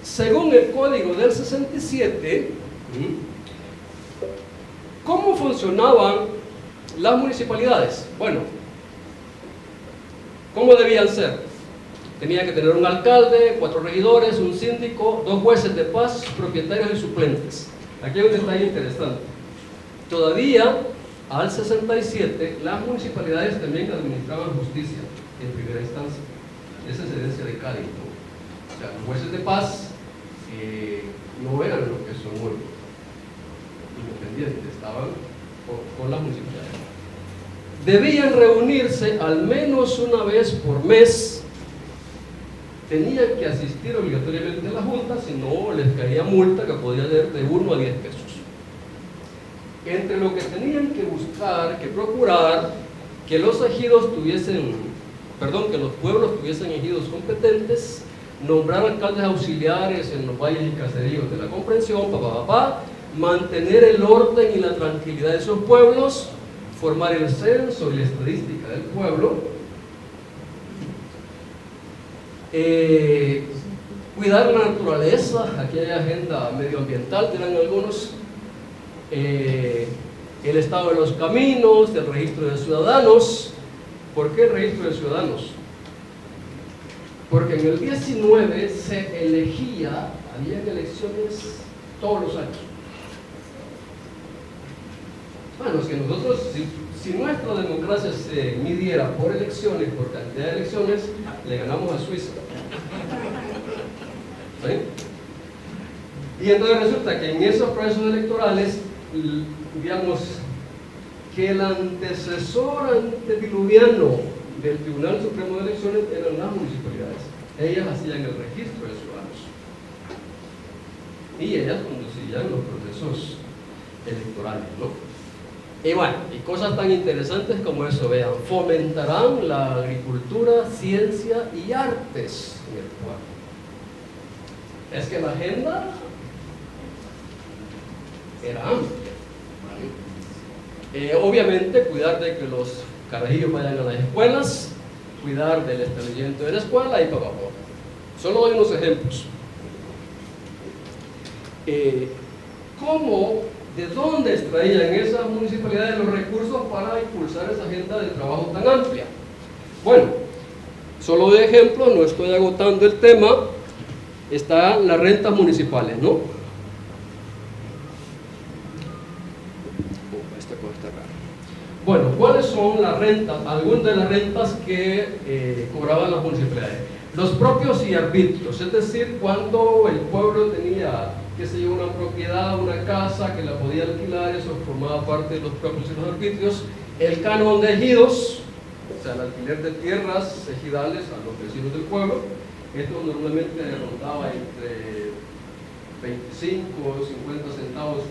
Según el Código del 67, ¿cómo funcionaban las municipalidades? Bueno, ¿cómo debían ser? Tenía que tener un alcalde, 4 regidores, un síndico, 2 jueces de paz, propietarios y suplentes. Aquí hay un detalle interesante. Todavía, al 67, las municipalidades también administraban justicia en primera instancia. Esa es herencia de Cádiz, ¿no? O sea, los jueces de paz no eran lo que son hoy, independientes, estaban con las municipalidades. Debían reunirse al menos una vez por mes. Tenían que asistir obligatoriamente a la junta, si no les caía multa que podía ser de 1 a 10 pesos. Entre lo que tenían que buscar, que procurar, que los ejidos tuviesen, que los pueblos tuviesen ejidos competentes, nombrar alcaldes auxiliares en los valles y caseríos de la comprensión, mantener el orden y la tranquilidad de esos pueblos, formar el censo y la estadística del pueblo, cuidar la naturaleza, aquí hay agenda medioambiental, dirán algunos, el estado de los caminos, el registro de ciudadanos. ¿Por qué el registro de ciudadanos? Porque en el 19 se elegía, habían elecciones todos los años. Bueno, es que nosotros, si nuestra democracia se midiera por elecciones, por cantidad de elecciones, le ganamos a Suiza. ¿Sí? Y entonces resulta que en esos procesos electorales, digamos, que el antecesor antediluviano del Tribunal Supremo de Elecciones eran las municipalidades. Ellas hacían el registro de ciudadanos y ellas conducían los procesos electorales, ¿no? Y bueno, y cosas tan interesantes como eso, vean, fomentarán la agricultura, ciencia y artes en el pueblo. Es que la agenda era amplia. Obviamente, cuidar de que los carajillos vayan a las escuelas, cuidar del establecimiento de la escuela y papá. Solo doy unos ejemplos. ¿De dónde extraían esas municipalidades los recursos para impulsar esa agenda de trabajo tan amplia? Bueno, solo de ejemplo, no estoy agotando el tema, están las rentas municipales, ¿no? Esta cosa está rara. Bueno, ¿cuáles son las rentas? Algunas de las rentas que cobraban las municipalidades. Los propios y arbitrios, es decir, cuando el pueblo tenía, qué sé yo, una propiedad, una casa que la podía alquilar, eso formaba parte de los propios y los arbitrios. El canon de ejidos, o sea, el alquiler de tierras ejidales a los vecinos del pueblo. Esto normalmente rondaba entre 25 o 50 centavos.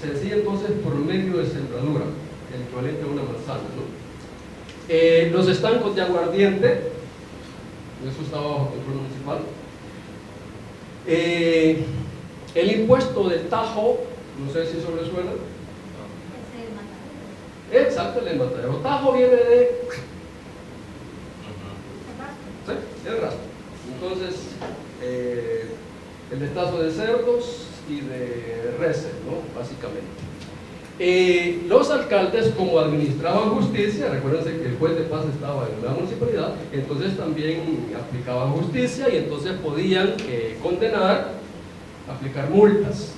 Se decía entonces por medio de sembradura, el equivalente a una manzana, ¿no? Los estancos de aguardiente, eso estaba bajo control municipal. El impuesto del tajo, no sé si eso le suena. Exacto, el matadero. Tajo viene de... ¿Sí? El rastro. Entonces, el destazo de cerdos y de reses, ¿no? Básicamente. Los alcaldes, como administraban justicia, recuérdense que el juez de paz estaba en la municipalidad, entonces también aplicaban justicia y entonces podían condenar, aplicar multas,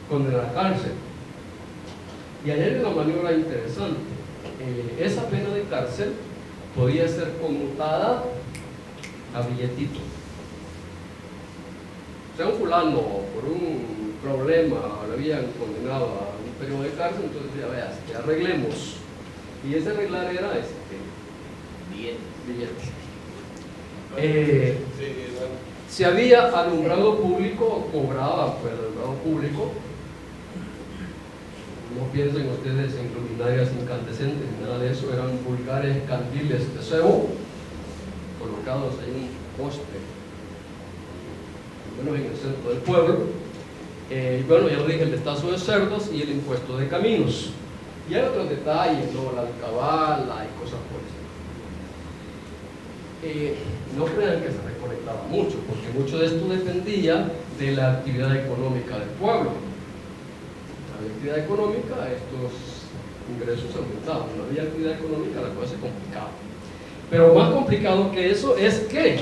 condenar a cárcel. Y ahí hay una maniobra interesante. Esa pena de cárcel podía ser conmutada a billetito. O sea, un fulano por un problema lo habían condenado a un periodo de cárcel, entonces ya veas, que arreglemos. Y ese arreglar era billetes. Si había alumbrado público, cobraba por el alumbrado público. No piensen ustedes en luminarias incandescentes, nada de eso, eran vulgares candiles de cebo colocados en un poste, al menos en el centro del pueblo. Bueno, ya lo dije, el destazo de cerdos y el impuesto de caminos. Y hay otros detalles, ¿no? La alcabala y cosas por eso. No crean que se recolectaba mucho, porque mucho de esto dependía de la actividad económica del pueblo. La actividad económica, estos ingresos aumentaban. No había actividad económica, la cosa se complicaba. Pero más complicado que eso es que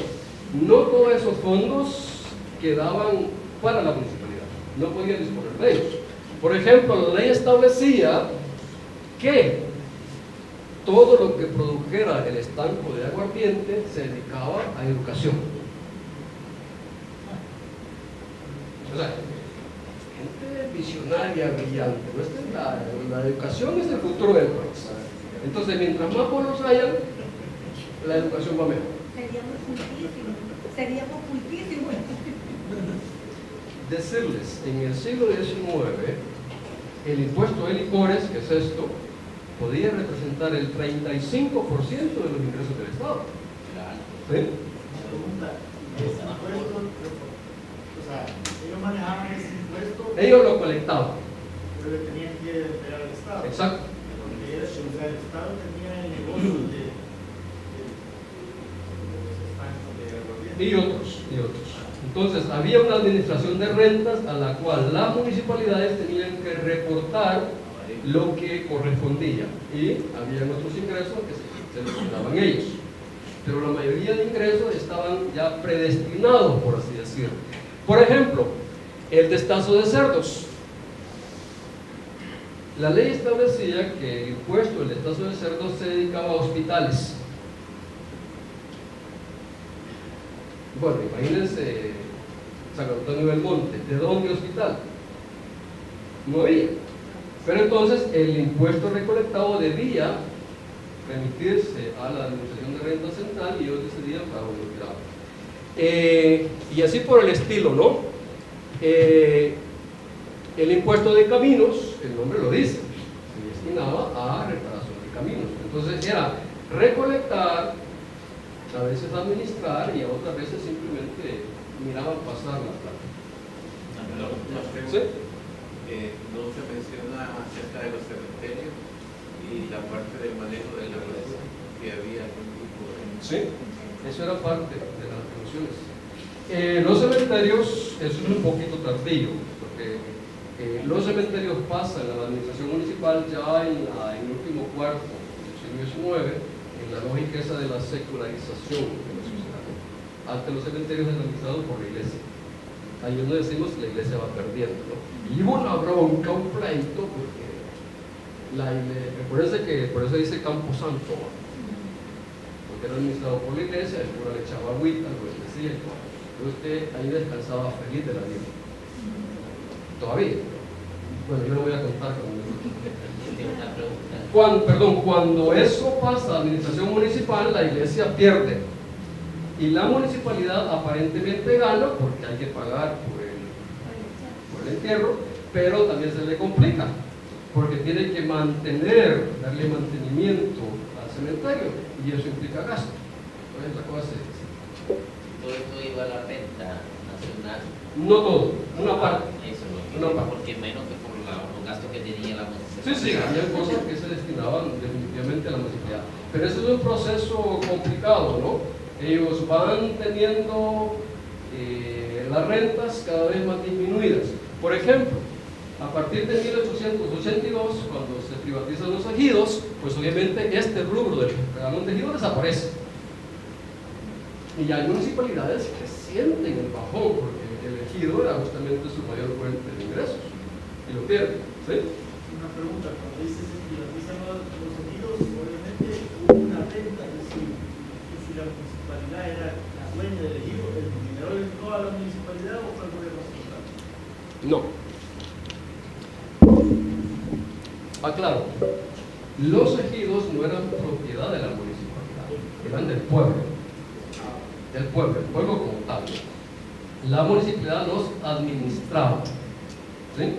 no todos esos fondos quedaban para la municipalidad, no podía disponer de ellos. Por ejemplo, la ley establecía que todo lo que produjera el estanco de aguardiente se dedicaba a educación. O sea, gente visionaria, brillante. La educación es el futuro del país. Entonces, mientras más pueblos hayan, la educación va mejor. Seríamos cultísimos. Decirles, en el siglo XIX, el impuesto de licores, que es esto, podía representar el 35% de los ingresos del Estado. ¿Sí? Pregunta, ¿ese impuesto, o sea, ellos manejaban ese impuesto? Ellos lo colectaban. Pero le tenían que entregar al Estado. Exacto. Porque o sea, el Estado tenía el negocio de Y otros. Entonces, había una administración de rentas a la cual las municipalidades tenían que reportar lo que correspondía, y había otros ingresos que se les daban ellos. Pero la mayoría de ingresos estaban ya predestinados, por así decirlo. Por ejemplo, el destazo de cerdos. La ley establecía que el impuesto del destazo de cerdos se dedicaba a hospitales. Bueno, imagínense San Antonio del Monte, ¿de dónde hospital? No había. Pero entonces el impuesto recolectado debía remitirse a la Administración de Renta Central y ellos decidían para dónde lo tiraban. Y así por el estilo, ¿no? El impuesto de caminos, el nombre lo dice, se destinaba a reparación de caminos. Entonces era recolectar, a veces administrar y a otras veces simplemente miraban pasar la plata. ¿Sí? No se menciona acerca de los cementerios y la parte del manejo de la iglesia, que había algún tipo de... Sí, eso era parte de las atribuciones. Los cementerios, eso es un poquito tardío, porque los cementerios pasan a la administración municipal ya en el último cuarto del siglo XIX, en la lógica esa de la secularización de la sociedad. Antes los cementerios eran administrados por la iglesia. Ahí donde decimos que la iglesia va perdiendo, ¿no? Y hubo una bronca, un pleito, porque recuérdense que por eso dice Campo Santo, ¿no? Porque era administrado por la iglesia, el cura le echaba agüita, lo decía, pero usted ahí descansaba feliz de la vida. Todavía. Bueno, yo lo voy a contar cuando eso pasa a la administración municipal, la iglesia pierde. Y la municipalidad aparentemente gana porque hay que pagar por el entierro, pero también se le complica porque tiene que darle mantenimiento al cementerio y eso implica gasto. Entonces la cosa es... Todo esto iba a la renta nacional. No todo, una parte. Eso es lo que Una parte. porque menos que por los gastos que tenía la municipalidad. Sí, había cosas que se destinaban definitivamente a la municipalidad. Pero eso es un proceso complicado, ¿no? Ellos van teniendo las rentas cada vez más disminuidas. Por ejemplo, a partir de 1882, cuando se privatizan los ejidos, pues obviamente este rubro del pregón de ejido desaparece. Y ya hay municipalidades que sienten el bajón, porque el ejido era justamente su mayor fuente de ingresos, y lo pierden. ¿Sí? Una pregunta, cuando dices que privatizan los ejidos, obviamente hubo una renta, es decir, que si la municipalidad era la dueña del ejido, ¿el dinero le entró a la municipalidad o fue al gobierno central? No. aclaro, los ejidos no eran propiedad de la municipalidad, eran del pueblo, el pueblo como tal. La municipalidad los administraba, ¿sí?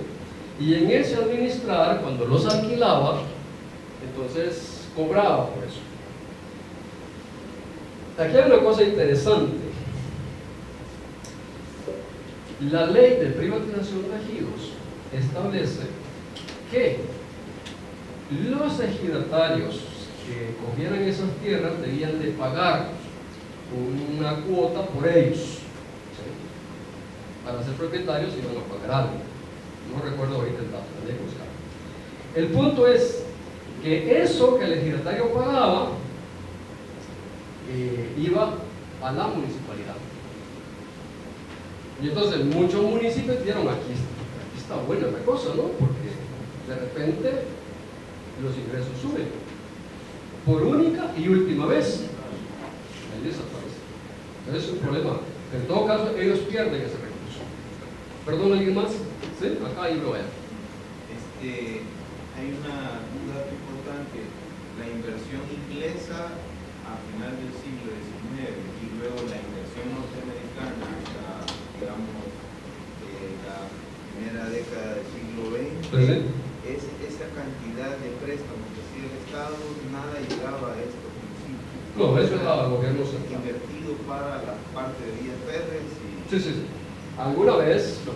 Y en ese administrar, cuando los alquilaba, entonces cobraba por eso. Aquí hay una cosa interesante. La ley de privatización de ejidos establece que los ejidatarios que cogieran esas tierras debían de pagar una cuota por ellos, ¿sí? Para ser propietarios iban a pagar algo. No recuerdo ahorita el dato, tendría que buscar. El punto es que eso que el ejidatario pagaba iba a la municipalidad. Y entonces muchos municipios dijeron, aquí está buena la cosa, ¿no? Porque de repente los ingresos suben. Por única y última vez, ahí desaparece. Entonces es un problema. En todo caso, ellos pierden ese recurso. ¿Perdón, alguien más? ¿Sí? Acá hay uno, vaya. Hay un dato importante. La inversión inglesa a final del siglo XIX y luego la inversión norteamericana hasta, digamos, la primera década del siglo XX, esa cantidad de préstamos que hacía el Estado, nada llegaba a estos municipios. No, eso estaba el gobierno central. Invertido para la parte de vías férreas y... Sí. Alguna vez los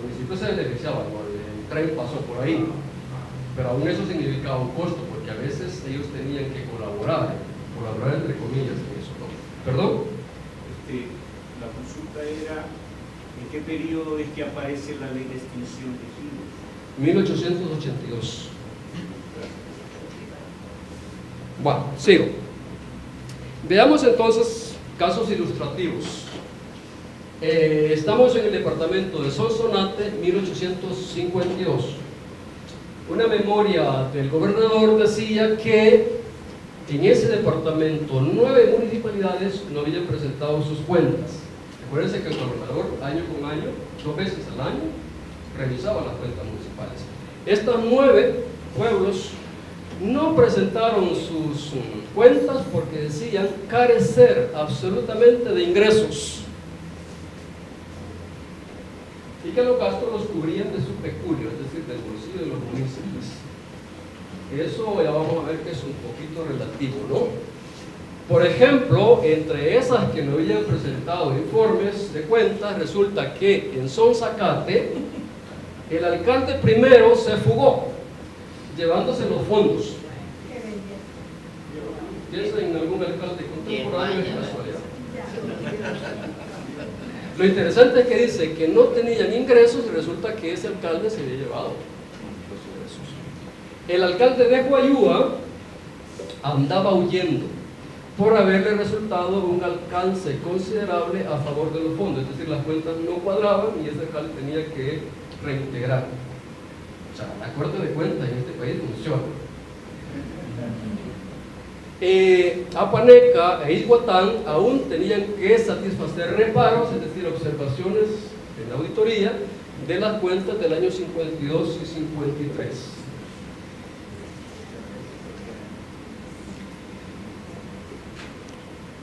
municipios se beneficiaban, ¿no? El tren pasó por ahí, pero aún eso significaba un costo, porque a veces ellos tenían que colaborar entre comillas en eso, ¿no? ¿Perdón? La consulta era, ¿en qué periodo es que aparece la ley de extinción de ejidos? 1882. Bueno, sigo. Veamos entonces casos ilustrativos. Estamos en el departamento de Sonsonate, 1852. Una memoria del gobernador decía que en ese departamento 9 municipalidades no habían presentado sus cuentas. Acuérdense que el gobernador año con año, 2 veces al año, revisaba las cuentas municipales. Estos 9 pueblos no presentaron sus cuentas porque decían carecer absolutamente de ingresos y que los gastos los cubrían de su peculio, es decir, del bolsillo de los municipios. Eso ya vamos a ver que es un poquito relativo, ¿no? Por ejemplo, entre esas que no habían presentado informes de cuentas, resulta que en Sonsacate el alcalde primero se fugó, llevándose los fondos. ¿Piensa en algún alcalde contemporáneo de casualidad? Lo interesante es que dice que no tenían ingresos y resulta que ese alcalde se había llevado los ingresos. El alcalde de Guayúa andaba huyendo por haberle resultado un alcance considerable a favor de los fondos, es decir, las cuentas no cuadraban y ese alcalde tenía que reintegrar. O sea, la Corte de Cuentas en este país funciona. Apaneca e Iguatán aún tenían que satisfacer reparos, es decir, observaciones en la auditoría de las cuentas del año 52 y 53.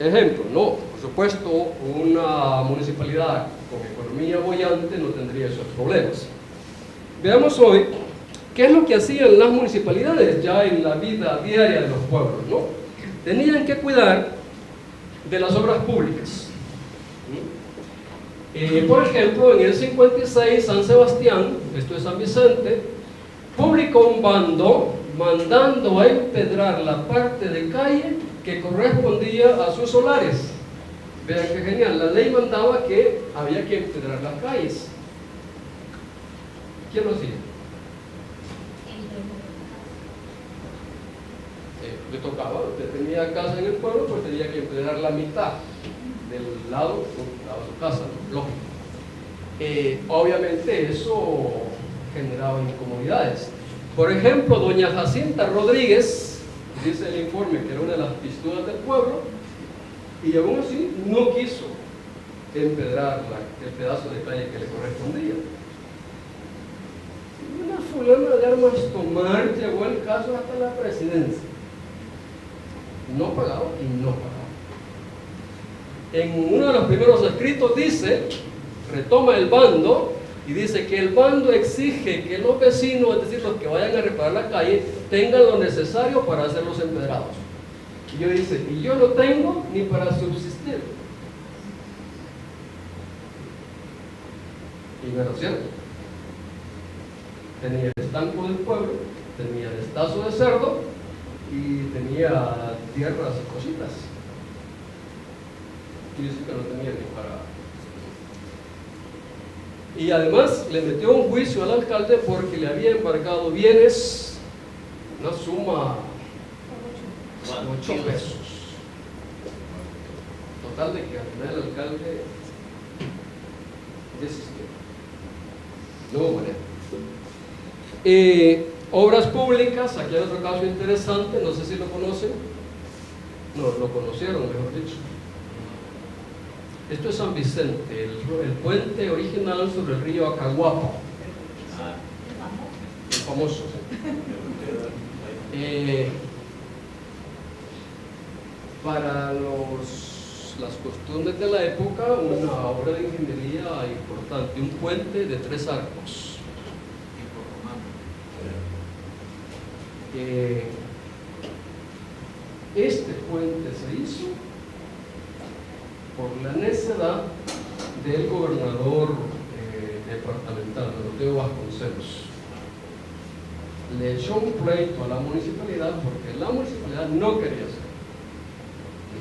Ejemplo, no, por supuesto, una municipalidad con economía boyante no tendría esos problemas. Veamos hoy qué es lo que hacían las municipalidades ya en la vida diaria de los pueblos, ¿no? Tenían que cuidar de las obras públicas. Por ejemplo, en el 56, San Sebastián, esto es San Vicente, publicó un bando mandando a empedrar la parte de calle que correspondía a sus solares. Vean qué genial, la ley mandaba que había que empedrar las calles. ¿Quién lo hacía? Le tocaba, usted tenía casa en el pueblo, pues tenía que empedrar la mitad del lado donde estaba su casa, ¿no? Lógico. Obviamente eso generaba incomodidades. Por ejemplo, doña Jacinta Rodríguez, dice el informe que era una de las pistudas del pueblo, y aún así no quiso empedrar el pedazo de calle que le correspondía. Una fulano de armas tomar, llegó el caso hasta la presidencia. No pagaba y no pagaba. En uno de los primeros escritos dice, retoma el bando y dice que el bando exige que los vecinos, es decir, los que vayan a reparar la calle, tengan lo necesario para hacer los empedrados. Y yo dice, y yo no tengo ni para subsistir. Y no era cierto. Tenía el estanco del pueblo, tenía el estazo de cerdo y tenía tierras y cositas. Y dice que no tenía ni para. Y además le metió un juicio al alcalde porque le había embargado bienes, una suma de 8 pesos. Total de que al final el alcalde desistió. No hubo manera. Obras públicas, aquí hay otro caso interesante, no sé si lo conocen. No, lo conocieron, mejor dicho. Esto es San Vicente, el puente original sobre el río Acaguapa. El famoso. Para las costumbres de la época, una obra de ingeniería importante, un puente de 3 arcos. Este puente se hizo por la necedad del gobernador departamental, Doroteo Vasconcelos. Le echó un pleito a la municipalidad porque la municipalidad no quería hacer.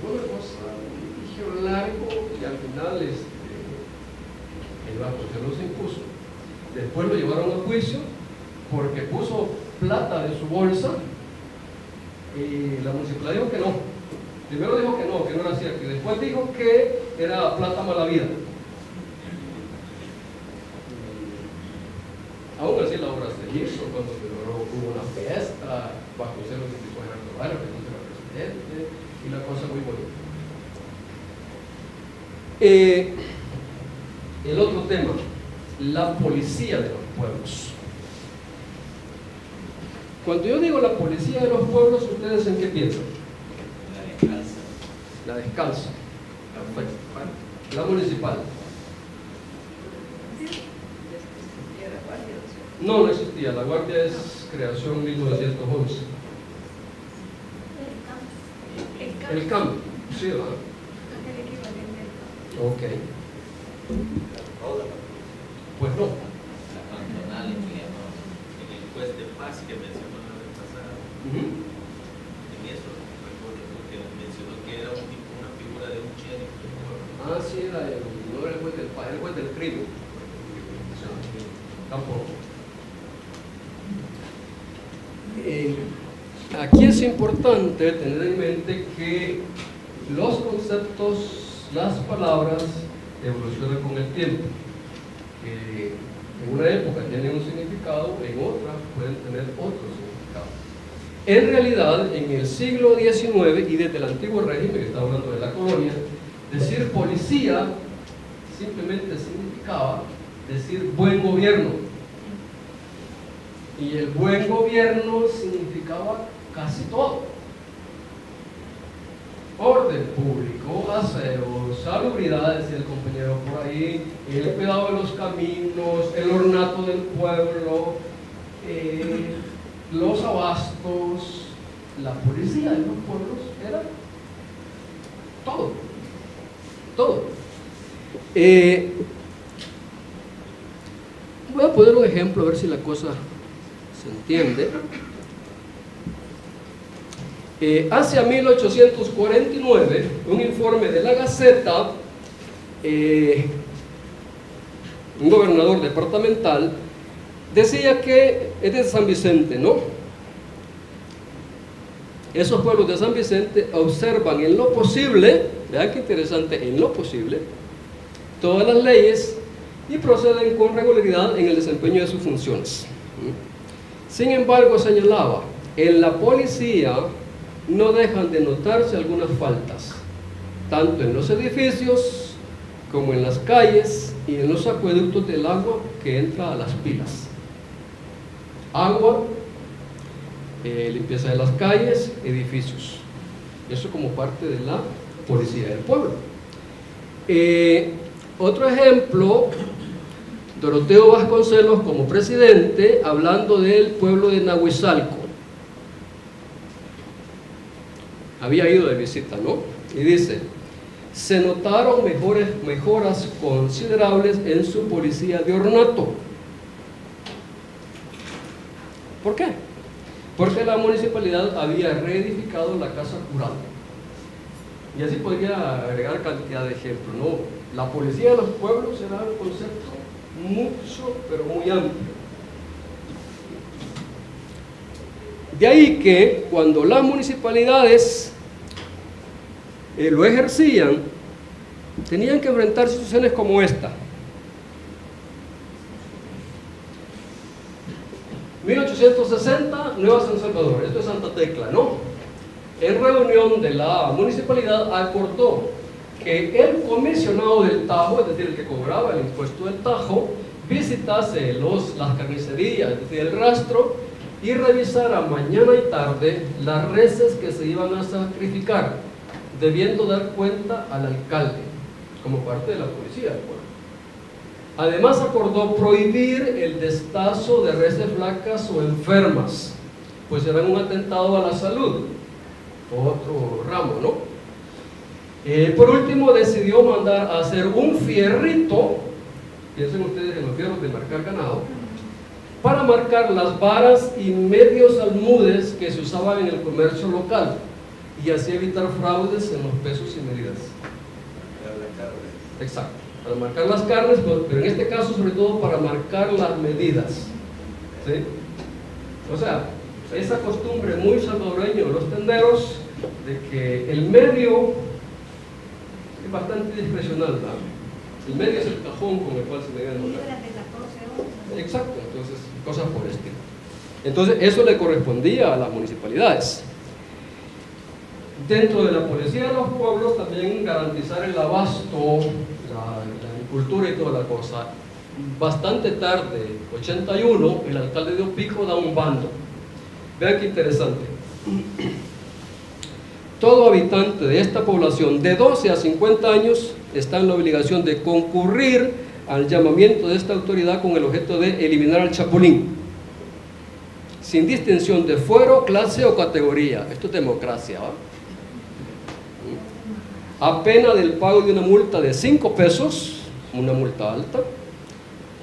Fue una cosa, un litigio largo y al final el Vasconcelos se impuso. Después lo llevaron a juicio porque puso plata de su bolsa y la municipalidad dijo que no. Primero dijo que no era cierto, y después dijo que era plata mala vida. Aún así la obra se hizo, cuando hubo una fiesta, Vasconcelos invitó a Gerardo Vargas, que entonces era presidente, y la cosa muy bonita. El otro tema, la policía de los pueblos. Cuando yo digo la policía de los pueblos, ¿ustedes en qué piensan? La descalza. La municipal. No, no existía. La Guardia es creación 1911. El campo. Sí, ¿verdad? Ok. Pues no. La cantonal que llamamos, en el juez de paz que mencionó la vez pasada. En eso recuerdo que mencionó que era una figura de un sheriff. Ah, sí, era no era el juez del paz, el juez del crimen. Tampoco. Aquí es importante tener en mente que los conceptos, las palabras evolucionan con el tiempo. En una época tienen un significado, en otra pueden tener otro significado. En realidad, en el siglo XIX y desde el antiguo régimen, que está hablando de la colonia, decir policía simplemente significaba decir buen gobierno. Y el buen gobierno significaba casi todo. Orden público, aseo, salubridad, decía el compañero por ahí, el cuidado de los caminos, el ornato del pueblo, los abastos, la policía de los pueblos era todo, todo. Voy a poner un ejemplo a ver si la cosa se entiende. Hacia 1849, un informe de la Gaceta, un gobernador departamental decía que es de San Vicente, ¿no? Esos pueblos de San Vicente observan en lo posible, vean qué interesante, en lo posible, todas las leyes y proceden con regularidad en el desempeño de sus funciones. Sin embargo, señalaba, en la policía no dejan de notarse algunas faltas, tanto en los edificios como en las calles y en los acueductos del agua que entra a las pilas. agua, limpieza de las calles, edificios. Eso como parte de la policía del pueblo. Otro ejemplo, Doroteo Vasconcelos como presidente, hablando del pueblo de Nahuizalco. Había ido de visita, ¿no? Y dice: se notaron mejoras considerables en su policía de ornato. ¿Por qué? Porque la municipalidad había reedificado la casa cural. Y así podría agregar cantidad de ejemplos, ¿no? La policía de los pueblos era un concepto mucho, pero muy amplio. De ahí que cuando las municipalidades lo ejercían, tenían que enfrentar situaciones como esta. 1860, Nueva San Salvador, esto es Santa Tecla, ¿no? En reunión de la municipalidad acordó que el comisionado del Tajo, es decir, el que cobraba el impuesto del Tajo, visitase las carnicerías, es decir, el rastro, y revisara mañana y tarde las reses que se iban a sacrificar, debiendo dar cuenta al alcalde, como parte de la policía del pueblo. Además acordó prohibir el destazo de reses flacas o enfermas, pues eran un atentado a la salud, otro ramo, ¿no? Por último decidió mandar a hacer un fierrito, piensen ustedes en los fierros de marcar ganado, para marcar las varas y medios almudes que se usaban en el comercio local y así evitar fraudes en los pesos y medidas. Exacto, para marcar las carnes, pero en este caso sobre todo para marcar las medidas, ¿sí? O sea, esa costumbre muy salvadoreña de los tenderos de que el medio es bastante discrecional, ¿verdad? El medio es el cajón con el cual se debe marcar. Exacto, entonces cosas por el estilo. Entonces eso le correspondía a las municipalidades. Dentro de la policía de los pueblos también garantizar el abasto, la agricultura y toda la cosa. Bastante tarde, 81, el alcalde de Opico da un bando. Vean qué interesante. Todo habitante de esta población de 12 a 50 años está en la obligación de concurrir al llamamiento de esta autoridad con el objeto de eliminar al chapulín, sin distinción de fuero, clase o categoría. Esto es democracia, ¿va? A pena del pago de una multa de 5 pesos, una multa alta,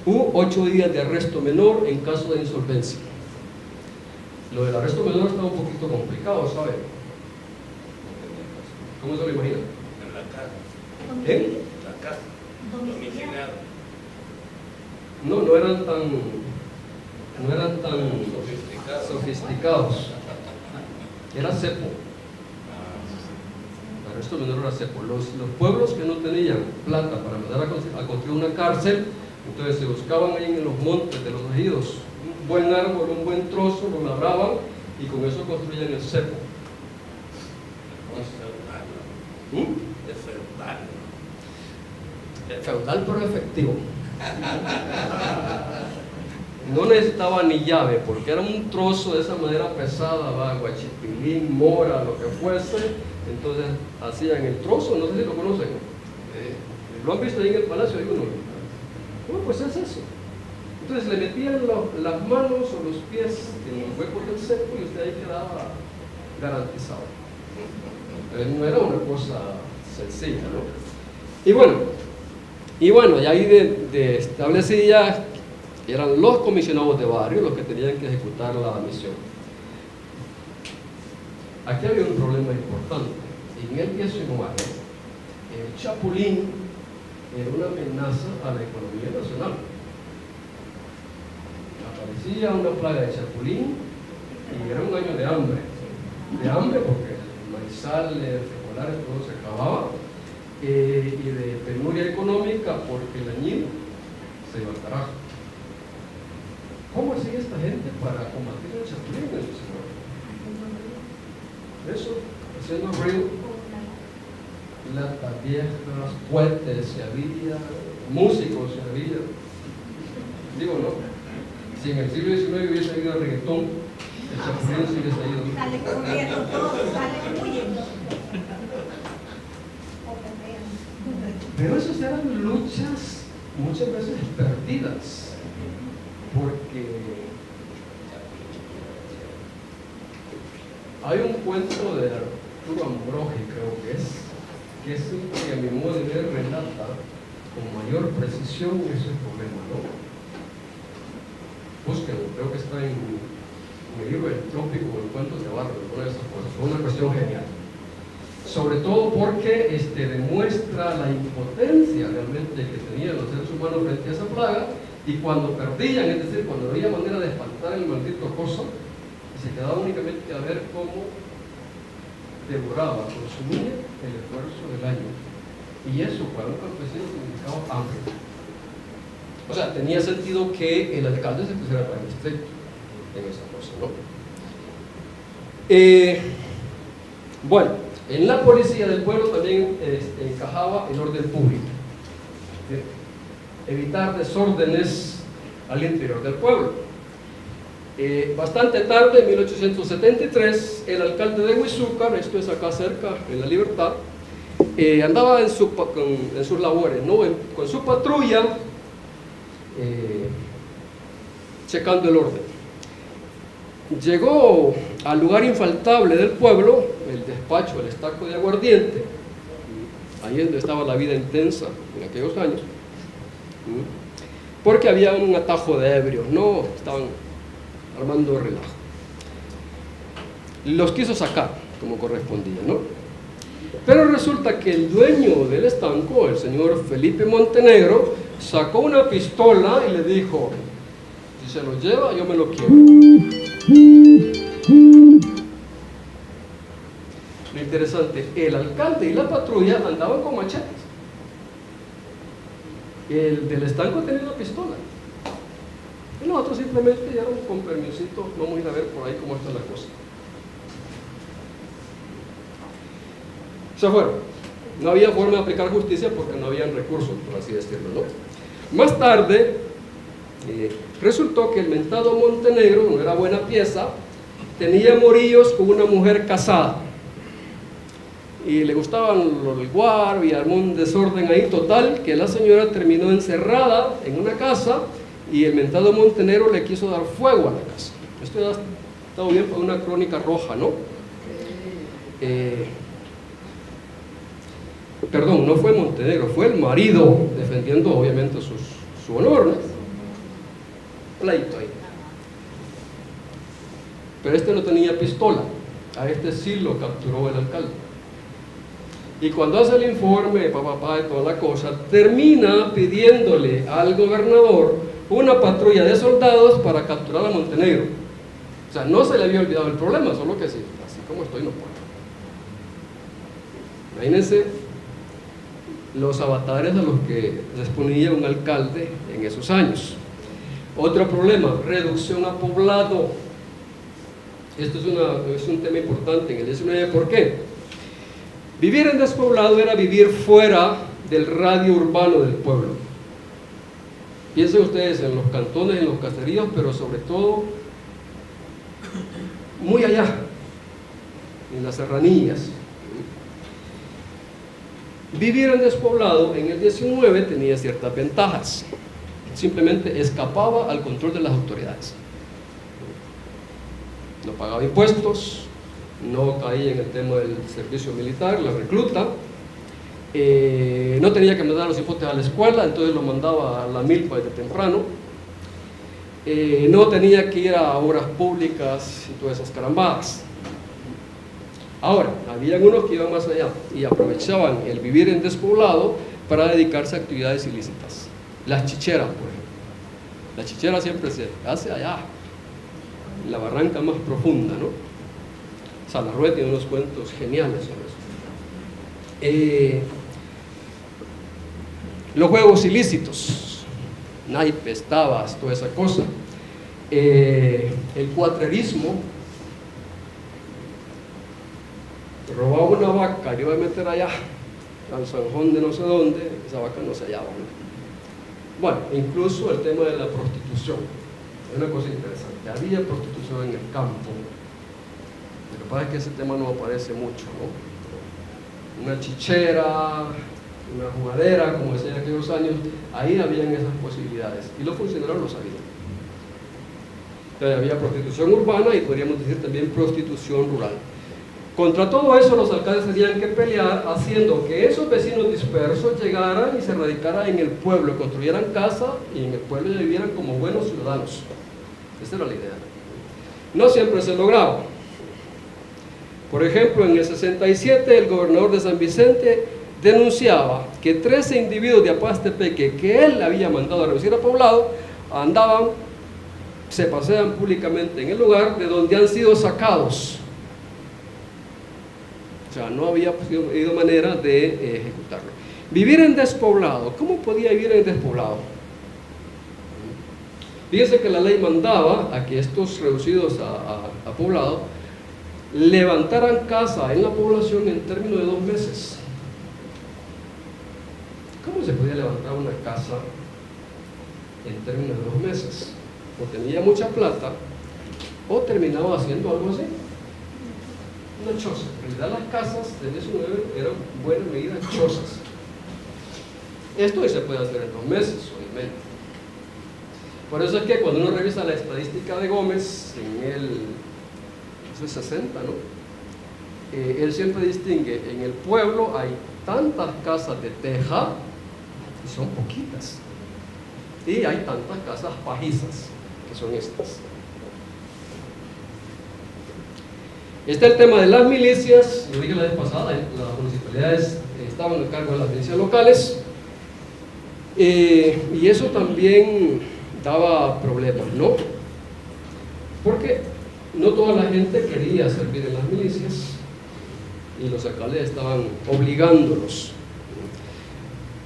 u 8 días de arresto menor en caso de insolvencia. Lo del arresto menor está un poquito complicado, ¿sabe? ¿Cómo se lo imagina? En la casa. ¿Eh? La casa. Domiciliado. No eran tan sofisticados. Era cepo. El arresto menor era cepo. Los pueblos que no tenían plata para mandar a construir una cárcel, entonces se buscaban ahí en los montes de los ejidos un buen árbol, un buen trozo, lo labraban y con eso construían el cepo. Es Feudal pero efectivo. No necesitaba ni llave porque era un trozo de esa madera pesada, ¿va? Guachipilín, mora, lo que fuese. Entonces hacían el trozo, no sé si lo conocen, lo han visto ahí en el palacio, hay uno. Bueno, pues es eso. Entonces le metían las manos o los pies en los huecos del cepo y usted ahí quedaba garantizado. Entonces no era una cosa sencilla, ¿no? Y bueno, y ahí de establecía que eran los comisionados de barrio los que tenían que ejecutar la misión. Aquí había un problema importante, y en él pienso igual. El chapulín era una amenaza a la economía nacional. Aparecía una plaga de chapulín y era un año de hambre porque el maizal, el frijolares, todo se acababa, y de penuria económica porque el añil se iba al carajo. ¿Cómo hacía esta gente para combatir el chapulín en su ciudad? Eso, haciendo ruido, latas viejas, cohetes se había, músicos se había, digo no. Si en el siglo XIX hubiese habido reggaetón, el chapulín sí hubiese ido. Sale corriendo todo, sale huyendo. Pero esas eran luchas muchas veces perdidas, porque hay un cuento de Arturo Ambrogi, creo que es el que a mi modo de ver relata con mayor precisión ese problema, ¿no? Búsquenlo, creo que está en el libro El Trópico o el Cuentos de Barro, una de esas cosas, fue una cuestión genial. Sobre todo porque demuestra la impotencia realmente que tenían los seres humanos frente a esa plaga, y cuando perdían, es decir, cuando no había manera de espantar el maldito coso, se quedaba únicamente a ver cómo devoraba, consumía el esfuerzo del año. Y eso para un campesino significaba hambre. O sea, tenía sentido que el alcalde se pusiera para el estricto en esa cosa, ¿no? Bueno, en la policía del pueblo también encajaba el orden público, evitar desórdenes al interior del pueblo. Bastante tarde, en 1873, el alcalde de Huizúcar, esto es acá cerca, en La Libertad, andaba en sus labores, ¿no? Con su patrulla, checando el orden. Llegó al lugar infaltable del pueblo, el despacho, el estaco de aguardiente, ahí es donde estaba la vida intensa en aquellos años, porque había un atajo de ebrios, no estaban armando relajo. Los quiso sacar como correspondía, ¿no? Pero resulta que el dueño del estanco, el señor Felipe Montenegro, sacó una pistola y le dijo: si se lo lleva, yo me lo quiero. Lo interesante, el alcalde y la patrulla andaban con machetes. El del estanco tenía una pistola. Y nosotros simplemente llegaron con permisito, vamos a ir a ver por ahí cómo está la cosa. Se fueron. No había forma de aplicar justicia porque no habían recursos, por así decirlo, ¿no? Más tarde, resultó que el mentado Montenegro no era buena pieza, tenía amoríos con una mujer casada y le gustaban el guaro y armó un desorden ahí total, que la señora terminó encerrada en una casa y el mentado Montenegro le quiso dar fuego a la casa. Esto ya está bien para una crónica roja, ¿no? Perdón, no fue Montenegro, fue el marido defendiendo obviamente su honor, ¿no? Pleito ahí. Pero este no tenía pistola, a este sí lo capturó el alcalde. Y cuando hace el informe, de toda la cosa, termina pidiéndole al gobernador una patrulla de soldados para capturar a Montenegro. O sea, no se le había olvidado el problema, solo que sí, así como estoy no puedo. Imagínense los avatares a los que les ponía un alcalde en esos años. Otro problema, reducción a poblado. Esto es un tema importante en el 19. ¿Por qué? Vivir en despoblado era vivir fuera del radio urbano del pueblo. Piensen ustedes en los cantones, en los caseríos, pero sobre todo muy allá, en las serranías. Vivir en despoblado en el 19 tenía ciertas ventajas. Simplemente escapaba al control de las autoridades. No pagaba impuestos, no caía en el tema del servicio militar, la recluta, no tenía que mandar a los hipotes a la escuela, entonces lo mandaba a la milpa desde temprano, no tenía que ir a obras públicas y todas esas carambadas. Ahora, habían unos que iban más allá y aprovechaban el vivir en despoblado para dedicarse a actividades ilícitas. Las chicheras, por ejemplo. La chichera siempre se hace allá, en la barranca más profunda, ¿no? Salarrué tiene unos cuentos geniales sobre eso. Los juegos ilícitos, naipes, tabas, toda esa cosa. El cuatrerismo. Robaba una vaca y iba a meter allá al zanjón de no sé dónde, esa vaca no se hallaba, ¿no? Bueno, incluso el tema de la prostitución Hay una cosa interesante, había prostitución en el campo. Lo que pasa es que ese tema no aparece mucho, ¿no? Una chichera, una jugadera, como decía en aquellos años, ahí habían esas posibilidades y los funcionarios lo sabían. Entonces, había prostitución urbana y podríamos decir también prostitución rural. Contra todo eso los alcaldes tenían que pelear haciendo que esos vecinos dispersos llegaran y se radicaran en el pueblo, construyeran casa y en el pueblo vivieran como buenos ciudadanos. Esa era la idea. No siempre se lograba. Por ejemplo, en el 67 el gobernador de San Vicente denunciaba que 13 individuos de Apastepeque que él había mandado a reducir a poblado andaban, se pasean públicamente en el lugar de donde han sido sacados. O sea, no había habido manera de ejecutarlo. Vivir en despoblado. ¿Cómo podía vivir en despoblado? Fíjense que la ley mandaba a que estos reducidos a poblado levantaran casa en la población en términos de 2 meses. ¿Cómo se podía levantar una casa en términos de 2 meses? O tenía mucha plata o terminaba haciendo algo así. Una choza. En realidad las casas del 19 eran en buena medida chozas. Esto se puede hacer en 2 meses, obviamente. Por eso es que cuando uno revisa la estadística de Gómez en el 60, ¿no? Él siempre distingue, en el pueblo hay tantas casas de teja y son poquitas, y hay tantas casas pajizas que son estas. Este es el tema de las milicias. Yo dije la vez pasada, las municipalidades estaban a cargo de las milicias locales, y eso también daba problemas, ¿no? Porque no toda la gente quería servir en las milicias y los alcaldes estaban obligándolos.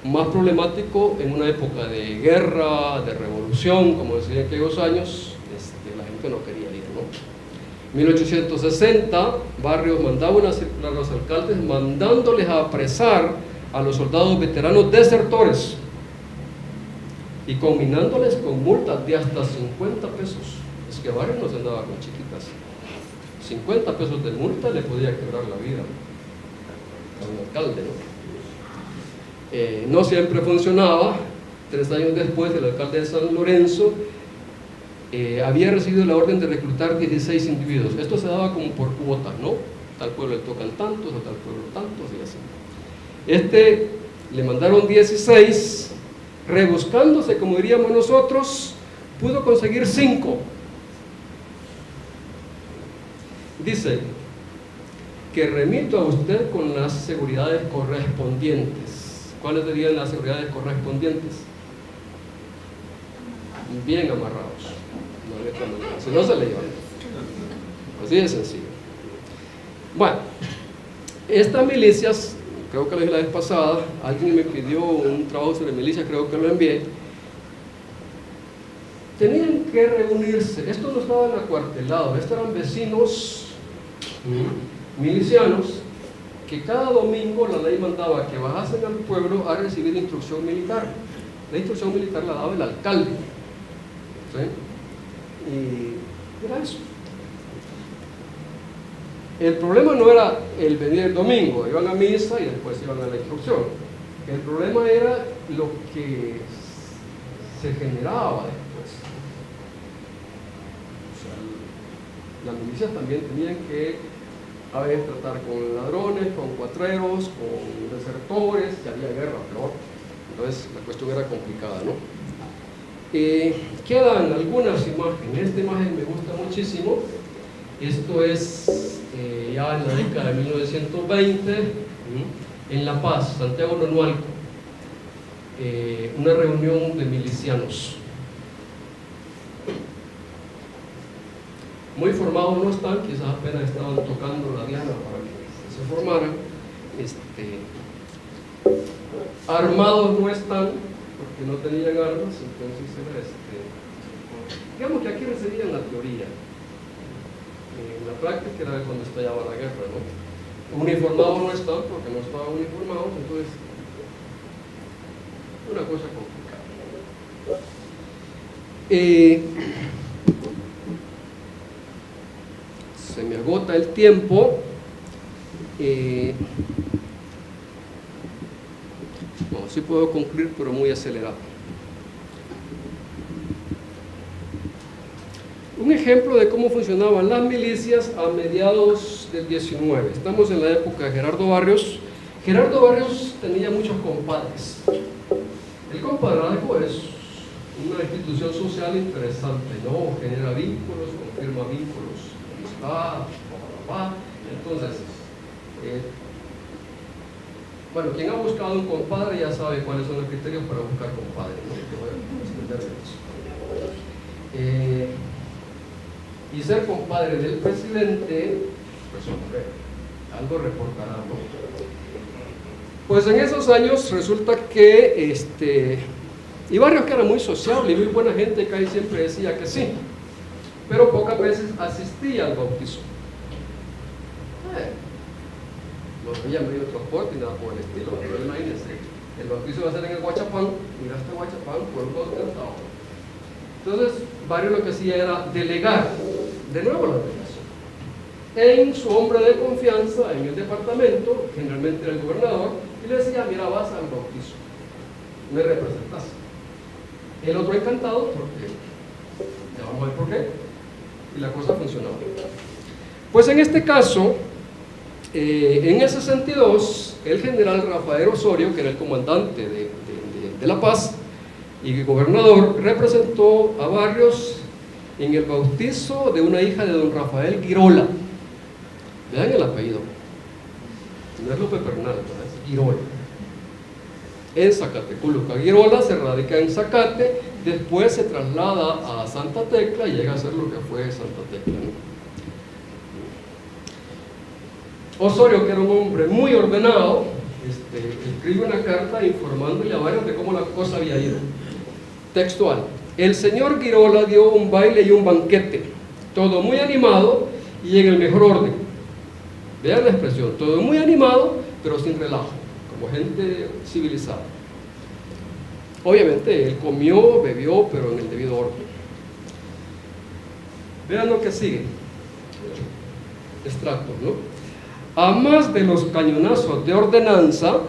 Más problemático en una época de guerra, de revolución, como decía en aquellos años, la gente no quería ir, ¿no? En 1860, Barrios mandaba una circular a los alcaldes mandándoles a apresar a los soldados veteranos desertores y combinándoles con multas de hasta 50 pesos. Es que Barrios no se andaba con chiquitas. 50 pesos de multa le podía quebrar la vida a un alcalde, ¿no? No siempre funcionaba. 3 años después, el alcalde de San Lorenzo había recibido la orden de reclutar 16 individuos. Esto se daba como por cuotas, ¿no? Tal pueblo le tocan tantos, a tal pueblo tantos, y así. Le mandaron 16, rebuscándose, como diríamos nosotros, pudo conseguir 5. Dice que remito a usted con las seguridades correspondientes. ¿Cuáles serían las seguridades correspondientes? Bien amarrados. Si no se le llevan. Así de sencillo. Bueno, estas milicias, creo que lo dije la vez pasada, alguien me pidió un trabajo sobre milicias, creo que lo envié. Tenían que reunirse. Estos no estaban acuartelados, estos eran vecinos milicianos que cada domingo la ley mandaba que bajasen al pueblo a recibir instrucción militar. La instrucción militar la daba el alcalde, ¿sí? Y era eso. El problema no era el venir el domingo, iban a misa y después iban a la instrucción. El problema era lo que se generaba después. O sea, las milicias también tenían que a veces tratar con ladrones, con cuatreros, con desertores, si había guerra, peor. Entonces la cuestión era complicada, ¿no? Quedan algunas imágenes. Esta imagen me gusta muchísimo. Esto es ya en la década de 1920, en La Paz, Santiago Nonualco, una reunión de milicianos. Muy formados no están, quizás apenas estaban tocando la diana para que se formaran. Armados no están, porque no tenían armas, entonces era digamos que aquí recibían la teoría. En la práctica era cuando estallaba la guerra, ¿no? Uniformados no están porque no estaban uniformados, entonces una cosa complicada. agota el tiempo. No, sí puedo concluir, pero muy acelerado. Un ejemplo de cómo funcionaban las milicias a mediados del 19. Estamos en la época de Gerardo Barrios. Gerardo Barrios tenía muchos compadres. El compadrazgo es una institución social interesante, ¿no? Genera vínculos, confirma vínculos, amistad, entonces, bueno, quien ha buscado un compadre ya sabe cuáles son los criterios para buscar compadre, ¿no? Te voy a extender de eso. Y ser compadre del presidente, pues hombre, algo reportará, ¿no? Pues en esos años resulta que y Barrios, que era muy sociable y muy buena gente, casi siempre decía que sí, pero pocas veces asistía al bautizo. No había medio de transporte ni nada por el estilo, pero imagínense, el bautizo va a ser en el Huachapán, mira este Huachapán, pueblo encantado. Entonces, Barrios lo que hacía era delegar de nuevo la delegación en su hombre de confianza en el departamento, generalmente era el gobernador, y le decía: mira, vas al bautizo, me representas. El otro encantado, porque ya vamos a ver por qué, y la cosa funcionaba. Pues en este caso, en el 62, el general Rafael Osorio, que era el comandante de La Paz y gobernador, representó a Barrios en el bautizo de una hija de don Rafael Girola. Vean el apellido, no es López Bernal, es Girola, en Zacateculuca. Girola se radica en Zacate, después se traslada a Santa Tecla y llega a ser lo que fue Santa Tecla, ¿no? Osorio, que era un hombre muy ordenado, escribe una carta informándole a Barrios de cómo la cosa había ido. Textual: el señor Girola dio un baile y un banquete, todo muy animado y en el mejor orden. Vean la expresión, todo muy animado pero sin relajo, como gente civilizada. Obviamente él comió, bebió, pero en el debido orden. Vean lo que sigue, extractos, ¿no? A más de los cañonazos de ordenanza,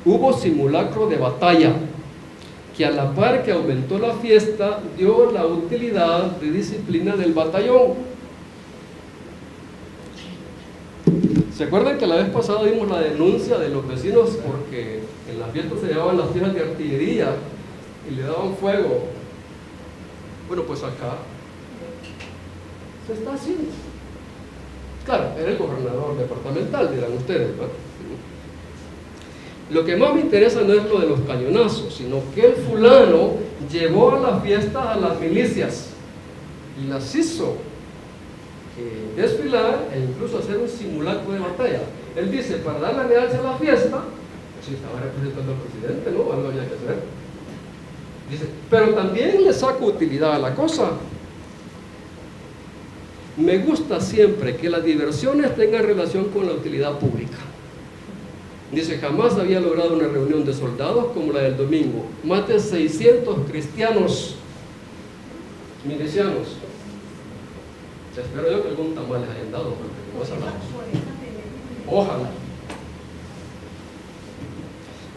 hubo simulacro de batalla, que a la par que aumentó la fiesta, dio la utilidad de disciplina del batallón. ¿Se acuerdan que la vez pasada vimos la denuncia de los vecinos porque en las fiestas se llevaban las piezas de artillería y le daban fuego? Bueno, pues acá se está haciendo. Claro, era el gobernador departamental, dirán ustedes, ¿no? Lo que más me interesa no es lo de los cañonazos, sino que el fulano llevó a las fiestas a las milicias y las hizo desfilar e incluso hacer un simulacro de batalla. Él dice, para darle realce a la fiesta, pues si estaba representando al presidente, ¿no? Algo había que hacer. Dice, pero también le saco utilidad a la cosa. Me gusta siempre que las diversiones tengan relación con la utilidad pública. Dice, jamás había logrado una reunión de soldados como la del domingo. Más de 600 cristianos milicianos. Espero yo que algún tamal les hayan dado, porque como es hablamos. Ojalá.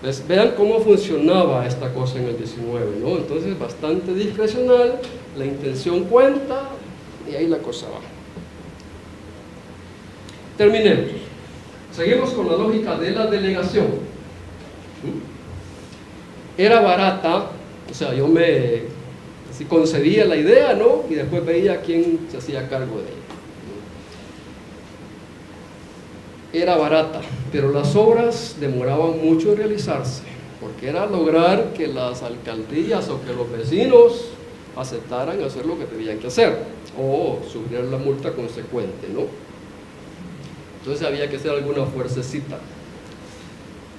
Pues vean cómo funcionaba esta cosa en el 19, ¿no? Entonces, bastante discrecional, la intención cuenta, y ahí la cosa va. Terminemos. Seguimos con la lógica de la delegación. Era barata, o sea, yo me concedía la idea, ¿no? Y después veía quién se hacía cargo de ella. Era barata, pero las obras demoraban mucho en realizarse, porque era lograr que las alcaldías o que los vecinos aceptaran hacer lo que tenían que hacer, o sufrir la multa consecuente, ¿no? Entonces había que hacer alguna fuercecita.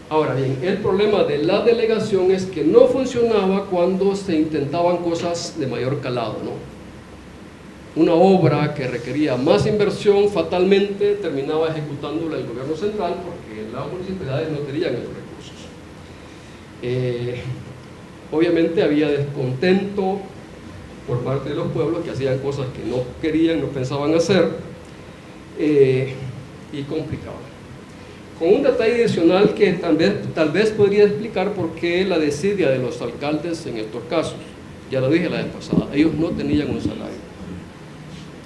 Ahora bien, el problema de la delegación es que no funcionaba cuando se intentaban cosas de mayor calado, ¿no? Una obra que requería más inversión fatalmente terminaba ejecutándola el gobierno central porque las municipalidades no tenían esos recursos. Obviamente había descontento por parte de los pueblos que hacían cosas que no querían, no pensaban hacer. y complicado. Con un detalle adicional que tal vez podría explicar por qué la desidia de los alcaldes en estos casos. Ya lo dije la vez pasada, ellos no tenían un salario.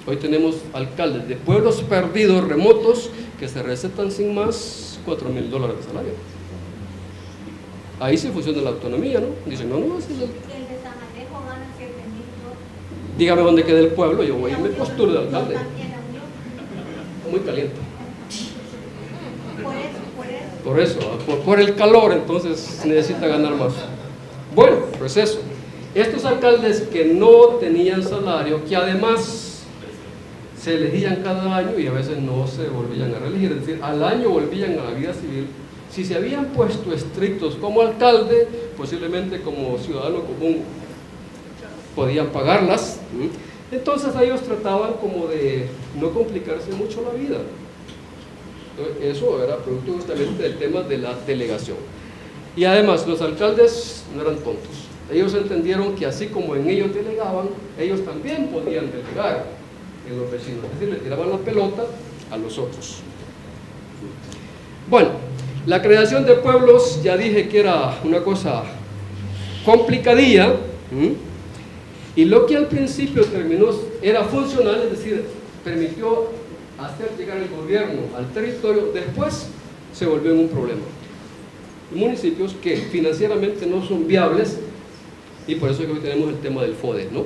Hoy tenemos alcaldes de pueblos perdidos, remotos, que se recetan sin más $4,000 de salario. Ahí sí funciona la autonomía, ¿no? Dicen, no, es el... El de San Alejo gana 7.000. Dígame dónde queda el pueblo, yo voy y me postulo de alcalde. También la Unión. Muy caliente. Por eso. Por el calor, entonces necesita ganar más. Bueno, pues eso. Estos alcaldes que no tenían salario, que además se elegían cada año y a veces no se volvían a reelegir, es decir, al año volvían a la vida civil. Si se habían puesto estrictos como alcalde, posiblemente como ciudadano común podían pagarlas. Entonces ellos trataban como de no complicarse mucho la vida. Eso era producto justamente del tema de la delegación. Y además los alcaldes no eran tontos. Ellos entendieron que así como en ellos delegaban, ellos también podían delegar en los vecinos. Es decir, le tiraban la pelota a los otros. Bueno, la creación de pueblos, ya dije que era una cosa complicadilla, y lo que al principio terminó era funcional, es decir, permitió hacer llegar el gobierno al territorio, después se volvió en un problema. Municipios que financieramente no son viables, y por eso es que hoy tenemos el tema del FODE, ¿no?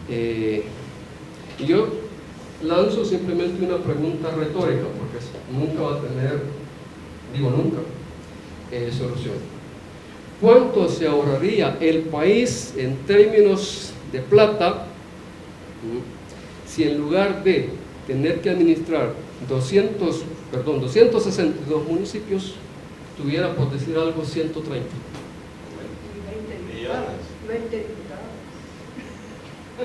Y yo lanzo simplemente una pregunta retórica, porque nunca va a tener, digo nunca, solución. ¿Cuánto se ahorraría el país en términos de plata si en lugar de tener que administrar 262 municipios, tuviera, por decir algo, 130? 20 diputados.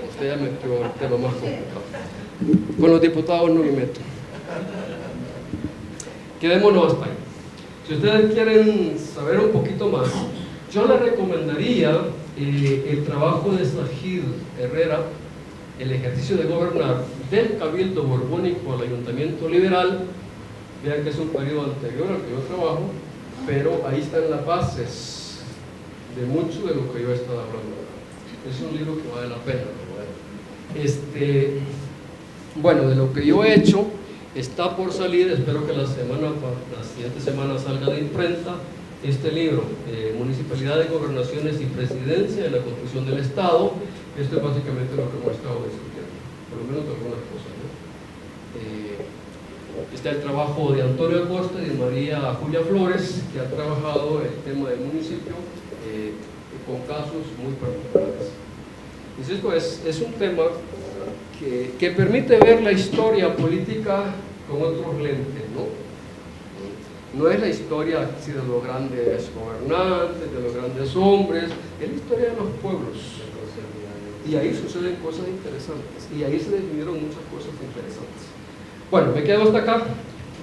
Usted ya metió el tema más complicado. Con los diputados no me meto. Quedémonos hasta ahí. Si ustedes quieren saber un poquito más, yo les recomendaría el trabajo de Sajid Herrera, el ejercicio de gobernar del Cabildo Borbónico al Ayuntamiento Liberal. Vean que es un periodo anterior al que yo trabajo, pero ahí están las bases de mucho de lo que yo he estado hablando. Es un libro que vale la pena. Bueno, de lo que yo he hecho, está por salir, espero que la siguiente semana salga de imprenta, este libro, Municipalidades, Gobernaciones y Presidencia de la Construcción del Estado. Esto es básicamente lo que hemos estado discutiendo, por lo menos algunas cosas, ¿no? Está el trabajo de Antonio Acosta y de María Julia Flores, que ha trabajado el tema del municipio con casos muy particulares. Insisto, es un tema que permite ver la historia política con otros lentes, ¿no? No es la historia de los grandes gobernantes, de los grandes hombres, es la historia de los pueblos. Y ahí suceden cosas interesantes, y ahí se definieron muchas cosas interesantes. Bueno, me quedo hasta acá.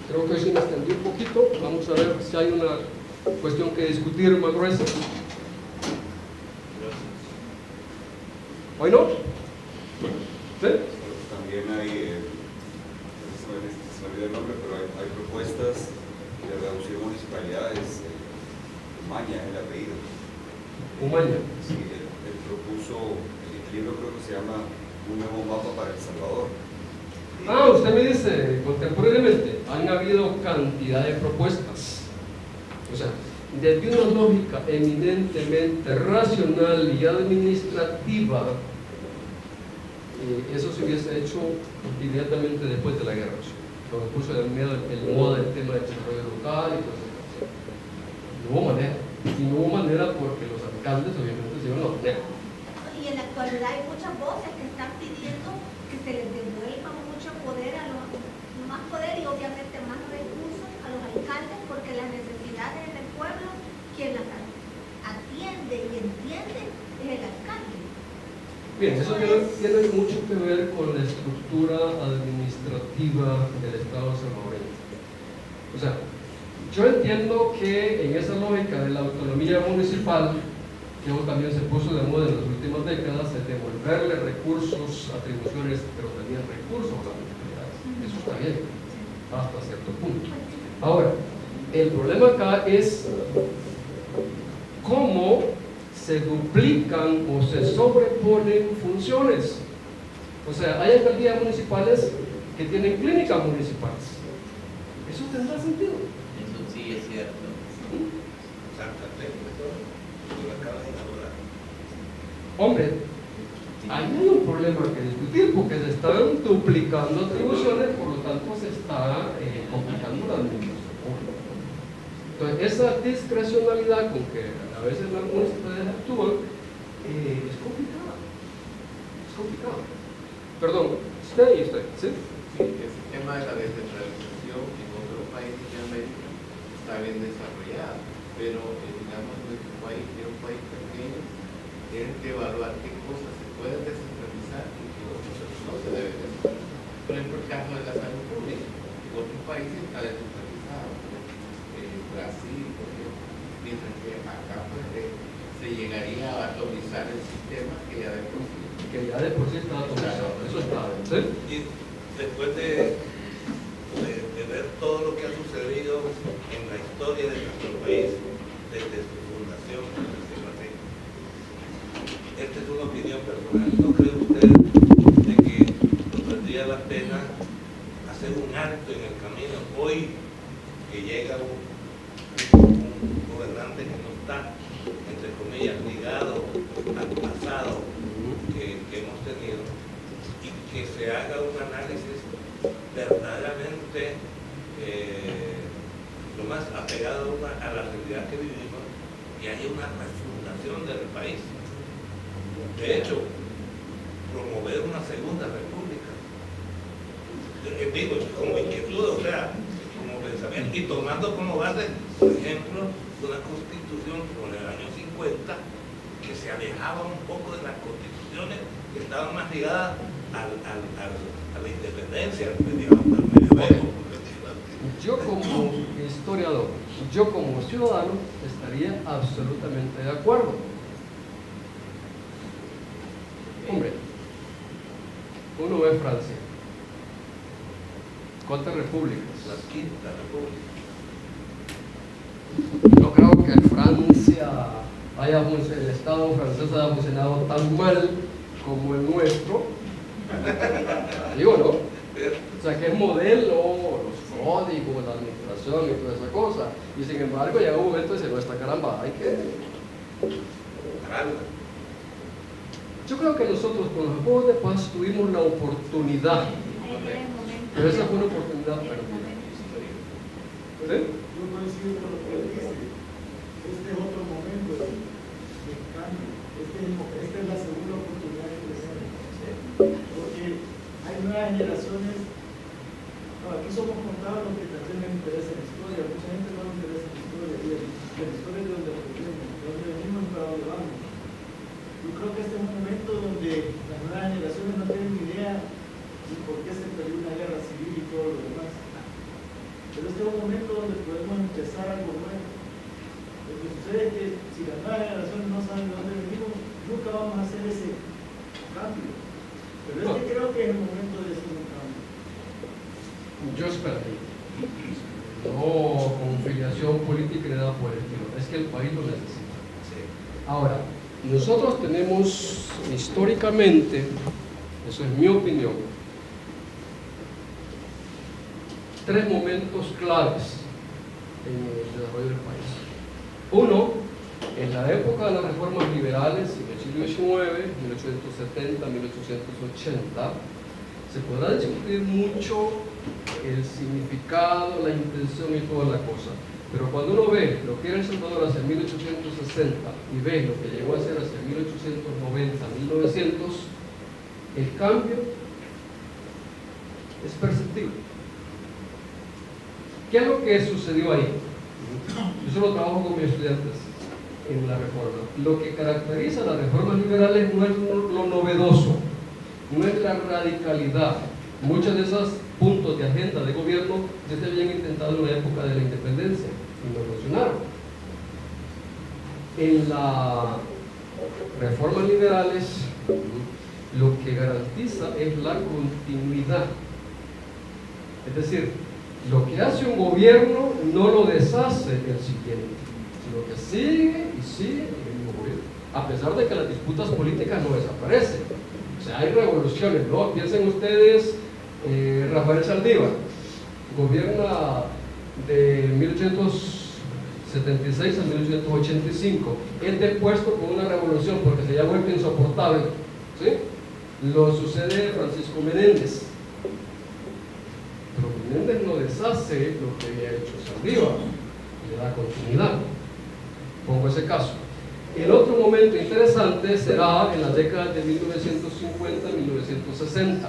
Creo que hoy sí me extendí un poquito. Vamos a ver si hay una cuestión que discutir más gruesa. ¿Hoy no? ¿Sí? También hay, se me olvidó el nombre, pero hay propuestas de reducir municipalidades. Umaña es el apellido. Umaña. Sí, él propuso, el libro creo que se llama Un nuevo mapa para El Salvador. Usted me dice, contemporáneamente han habido cantidad de propuestas. O sea, desde una lógica eminentemente racional y administrativa, eso se hubiese hecho inmediatamente después de la guerra, cuando puso el moda del tema del desarrollo local y todo eso. No hubo manera, y no hubo manera porque los alcaldes obviamente se iban a oponer. Y en la actualidad hay muchas voces que están pidiendo que se les devuelva mucho poder más poder y obviamente más recursos a los alcaldes, porque las necesidades del pueblo, quien las atiende y entiende es el alcalde. Bien, eso tiene mucho que ver con la estructura administrativa del Estado salvadoreño. O sea, yo entiendo que en esa lógica de la autonomía municipal, que también se puso de moda en las últimas décadas, es devolverle recursos, atribuciones, pero también recursos a las municipalidades. Eso está bien, hasta cierto punto. Ahora, el problema acá es cómo se duplican o se sobreponen funciones. O sea, hay alcaldías municipales que tienen clínicas municipales. ¿Eso tendrá sentido? Eso sí es cierto. Hombre, ahí hay un problema que discutir porque se están duplicando atribuciones, por lo tanto se está complicando la administración pública. Entonces, esa discrecionalidad con que a veces las municipalidades actúan es complicada. Es complicado. Perdón, usted, ¿sí? Sí, ese tema de la descentralización en otros países de América está bien desarrollado, pero digamos nuestro país, que es un país pequeño, tienen que evaluar qué cosas se pueden descentralizar y qué cosas no se deben descentralizar. Por ejemplo, el caso de la salud pública, en otros países está descentralizado, Brasil, por ejemplo, mientras que acá pues, se llegaría a atomizar el sistema que ya de por sí está atomizado. Eso está bien, ¿sí? Y después de ver todo lo que ha sucedido en la historia de nuestro país desde su fundación, por decirlo así, esta es una opinión personal. ¿No cree usted de que no valdría la pena hacer un alto en el camino hoy que llega un gobernante que no está, entre comillas, ligado al pasado que hemos tenido, y que se haga un análisis verdaderamente lo más apegado a la realidad que vivimos y haya una refundación del país? De hecho, promover una segunda república, digo, como inquietud, o sea, como pensamiento, y tomando como base, por ejemplo, una constitución como en el año 50, que se alejaba un poco de las constituciones que estaban más ligadas a la independencia, digamos, al medioevo. Yo como historiador, yo como ciudadano, estaría absolutamente de acuerdo. Hombre, uno ve Francia. ¿Cuántas repúblicas? La quinta república. Yo creo que Francia el Estado francés haya funcionado tan mal como el nuestro. Digo, ¿no? O sea, que es modelo, los códigos, la administración y toda esa cosa. Y sin embargo, llega un momento y se nuestra caramba, hay que... Yo creo que nosotros con los Juegos de Paz tuvimos la oportunidad, pero esa fue una oportunidad perdida. ¿Sí? Yo coincido con lo que él dice. Este es otro momento de cambio. Esta es la segunda oportunidad que tenemos. Porque hay nuevas generaciones. No, aquí somos contados los que también les interesa la historia. Mucha gente no le interesa la historia. Y la historia es de donde venimos y para dónde vamos. Yo creo que este es un momento donde las nuevas generaciones no tienen ni idea de por qué se perdió una guerra civil y todo lo demás. Pero este es un momento donde podemos empezar algo nuevo. Lo que sucede es que si las nuevas generaciones no saben de dónde venimos, nunca vamos a hacer ese cambio. Pero es que creo que es el momento de hacer un cambio. Yo esperaría. No con filiación política ni nada por el estilo. Es que el país lo necesita. Ahora, nosotros tenemos históricamente, eso es mi opinión, tres momentos claves en el desarrollo del país. Uno, en la época de las reformas liberales, en el siglo XIX, 1870, 1880, se podrá discutir mucho el significado, la intención y toda la cosa. Pero cuando uno ve lo que era El Salvador hacia 1860 y ve lo que llegó a ser hacia 1890, 1900, el cambio es perceptible. ¿Qué es lo que sucedió ahí? Yo solo trabajo con mis estudiantes en la reforma. Lo que caracteriza a las reformas liberales no es lo novedoso, no es la radicalidad. Muchos de esos puntos de agenda de gobierno ya se habían intentado en la época de la independencia y no funcionaron. En las reformas liberales lo que garantiza es la continuidad Es decir, lo que hace un gobierno no lo deshace el siguiente, sino que sigue y sigue el mismo gobierno, a pesar de que las disputas políticas no desaparecen. O sea, hay revoluciones, ¿no? Piensen ustedes, Rafael Saldívar gobierna de 1876 a 1885, es depuesto con una revolución porque se había vuelto insoportable, ¿sí? Lo sucede Francisco Menéndez, pero Menéndez no deshace lo que había hecho Saldívar, le da continuidad. Pongo ese caso. El otro momento interesante será en las décadas de 1950 y 1960.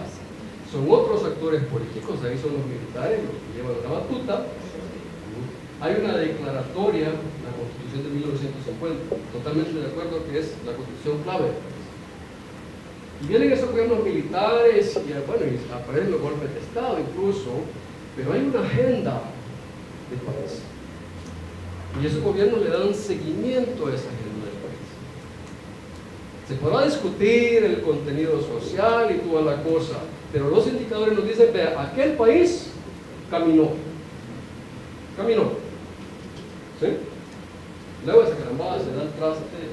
Son otros actores políticos, ahí son los militares los que llevan la batuta. Hay una declaratoria, la Constitución de 1950, totalmente de acuerdo que es la Constitución clave. Y vienen esos gobiernos militares y bueno, y aparecen los golpes de Estado incluso, pero hay una agenda del país. Y esos gobiernos le dan seguimiento a esa agenda del país. Se podrá discutir el contenido social y toda la cosa, pero los indicadores nos dicen, vea, aquel país caminó. ¿Sí? Luego esa carambada se da el traste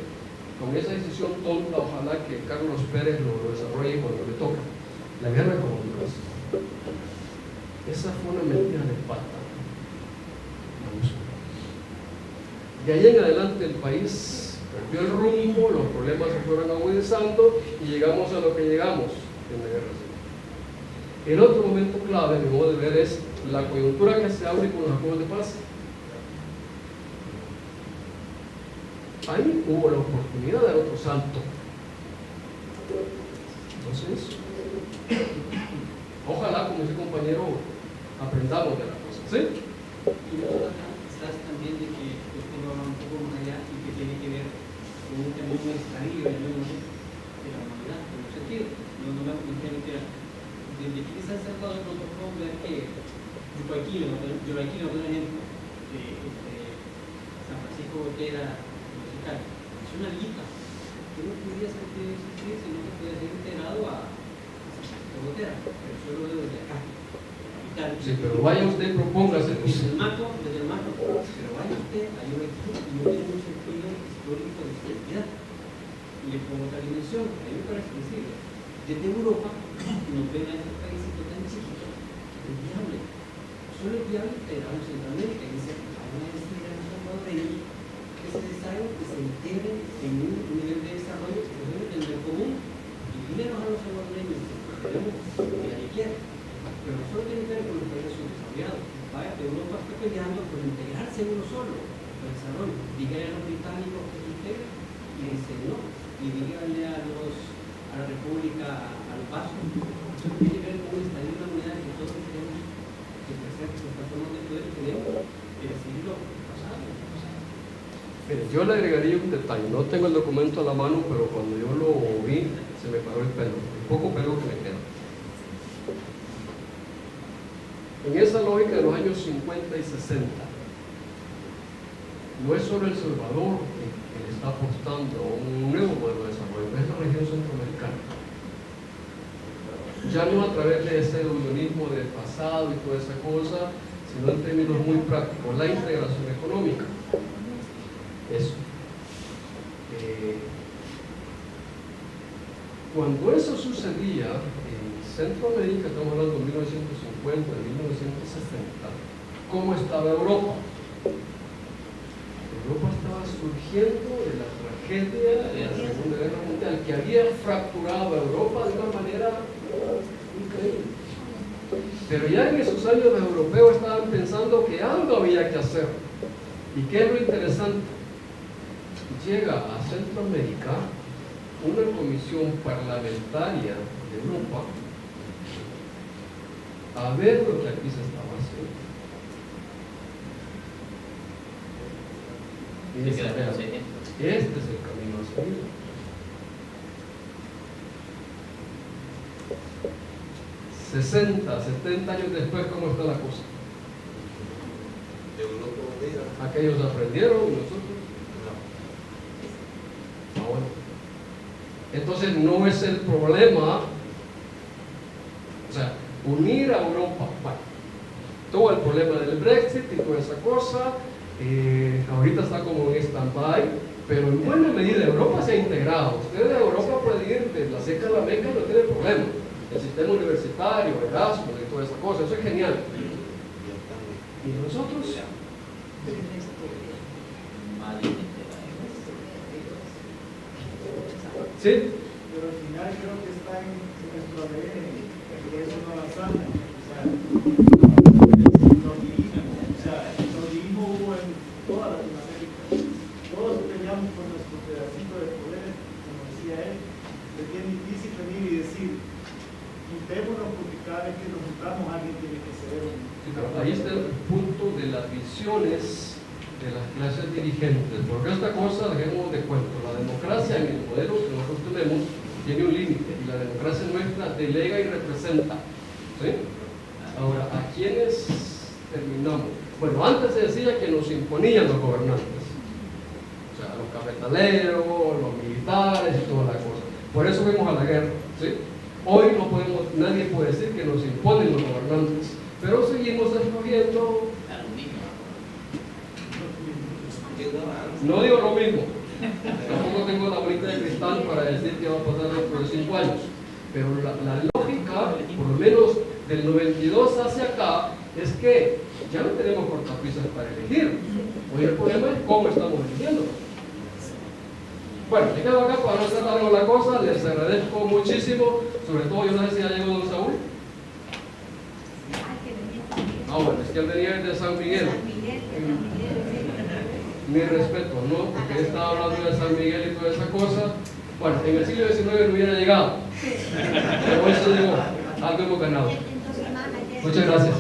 con esa decisión tonta, ojalá que Carlos Pérez lo desarrolle cuando le toca. La guerra con Honduras. Esa fue una mentira de pata. De ahí en adelante el país perdió el rumbo, los problemas se fueron agudizando y llegamos a lo que llegamos en la guerra civil. El otro momento clave, a mi modo de ver, es la coyuntura que se abre con los acuerdos de paz. Ahí hubo la oportunidad de dar otro salto. Entonces, ojalá, como ese compañero, aprendamos de la cosa, ¿sí? Y luego acá estás también de que esto va un poco más allá y que tiene que ver con un camino extraído de la humanidad, en un sentido. No me entiendo que desde que San Salvador nos tocó ver que Yoraquino, por ejemplo, San Francisco Botera, es una lista que no podía existir, sino que podía ser integrado a Botera, pero solo desde acá. Sí, pero vaya usted y propóngase. Desde el marco, pero vaya usted a Yoraquino y no tiene un sentido histórico de su identidad. Y le pongo otra dimensión, a mí me parece sensible. Desde Europa nos ven a este país tan chiquito, es viable. Solo es viable integrado en Centroamérica, y dice, ahora es integrar a salvadoreños que se deshagan, que se integren en un nivel de desarrollo que podemos entender común y primero a los salvadoreños que queremos que nadie quiere. Pero no solo tiene que ver con los países subdesarrollados. Vaya, que Europa está peleando por integrarse uno solo, por el desarrollo. Dígale a los británicos que se integren y dicen no. Y dígale a la República, al paso. Eso tiene que ver con esta misma unidad que todos queremos que presente nuestra forma de poder y tenemos que decidirlo pasado. Mire, yo le agregaría un detalle. No tengo el documento a la mano, pero cuando yo lo vi, se me paró el pelo. El poco pelo que me queda. En esa lógica de los años 50 y 60, no es solo El Salvador que le está apostando a un nuevo modelo de desarrollo, es la región centroamericana. Ya no a través de ese unionismo del pasado y toda esa cosa, sino en términos muy prácticos, la integración económica. Eso. Cuando eso sucedía en Centroamérica, estamos hablando de 1950, de 1960, ¿cómo estaba Europa? Europa estaba surgiendo de la tragedia de la Segunda Guerra Mundial, que había fracturado a Europa de una manera increíble. Pero ya en esos años los europeos estaban pensando que algo había que hacer. ¿Y qué es lo interesante? Llega a Centroamérica una comisión parlamentaria de Europa a ver lo que aquí se estaba haciendo. Y dice, este es el camino a seguir. $60, $70 años después, ¿cómo está la cosa? Aquellos aprendieron y nosotros no. Bueno. Entonces no es el problema, o sea, unir a Europa. Bueno, todo el problema del Brexit y toda esa cosa. Ahorita está como en stand-by, pero en buena medida Europa se ha integrado. Usted de Europa puede ir de la seca a la Meca y no tiene problema. El sistema universitario, Erasmus y toda esa cosa, eso es genial. ¿Y nosotros? ¿Sí? Pero al final creo que está en nuestro ADN, por eso no avanzamos. El nordismo hubo en toda Latinoamérica. Todos peleamos por nuestro pedacito de poder, como decía él. Es bien difícil venir y decir, juntémonos porque cada vez que nos juntamos alguien tiene que ceder. Sí, pero ahí está el punto de las visiones de las clases dirigentes, porque esta cosa, dejemos de cuento, la democracia en el modelo que nosotros tenemos tiene un límite, y la democracia nuestra delega y representa, ¿sí? Ahora, ¿a quiénes terminamos? Bueno, antes se decía que nos imponían los gobernantes, o sea, los cafetaleros, los militares y toda la cosa, por eso fuimos a la guerra, ¿sí? Hoy no podemos, nadie puede decir que nos imponen los gobernantes, pero seguimos escogiendo. No digo lo mismo, tampoco tengo la bolita de cristal para decir que va a pasar dentro de 5 años, pero la lógica, por lo menos del 92 hacia acá, es que ya no tenemos cortapisas para elegir. Hoy el problema es cómo estamos eligiendo. Bueno, me quedo acá para no hacer largo la cosa, les agradezco muchísimo, sobre todo yo no sé si ya llegó don Saúl. Bueno, es que él venía de San Miguel. Mi respeto, ¿no? Porque él estaba hablando de San Miguel y toda esa cosa. Bueno, en el siglo XIX no hubiera llegado. Pero hoy se llegó. Algo hemos ganado. Muchas gracias.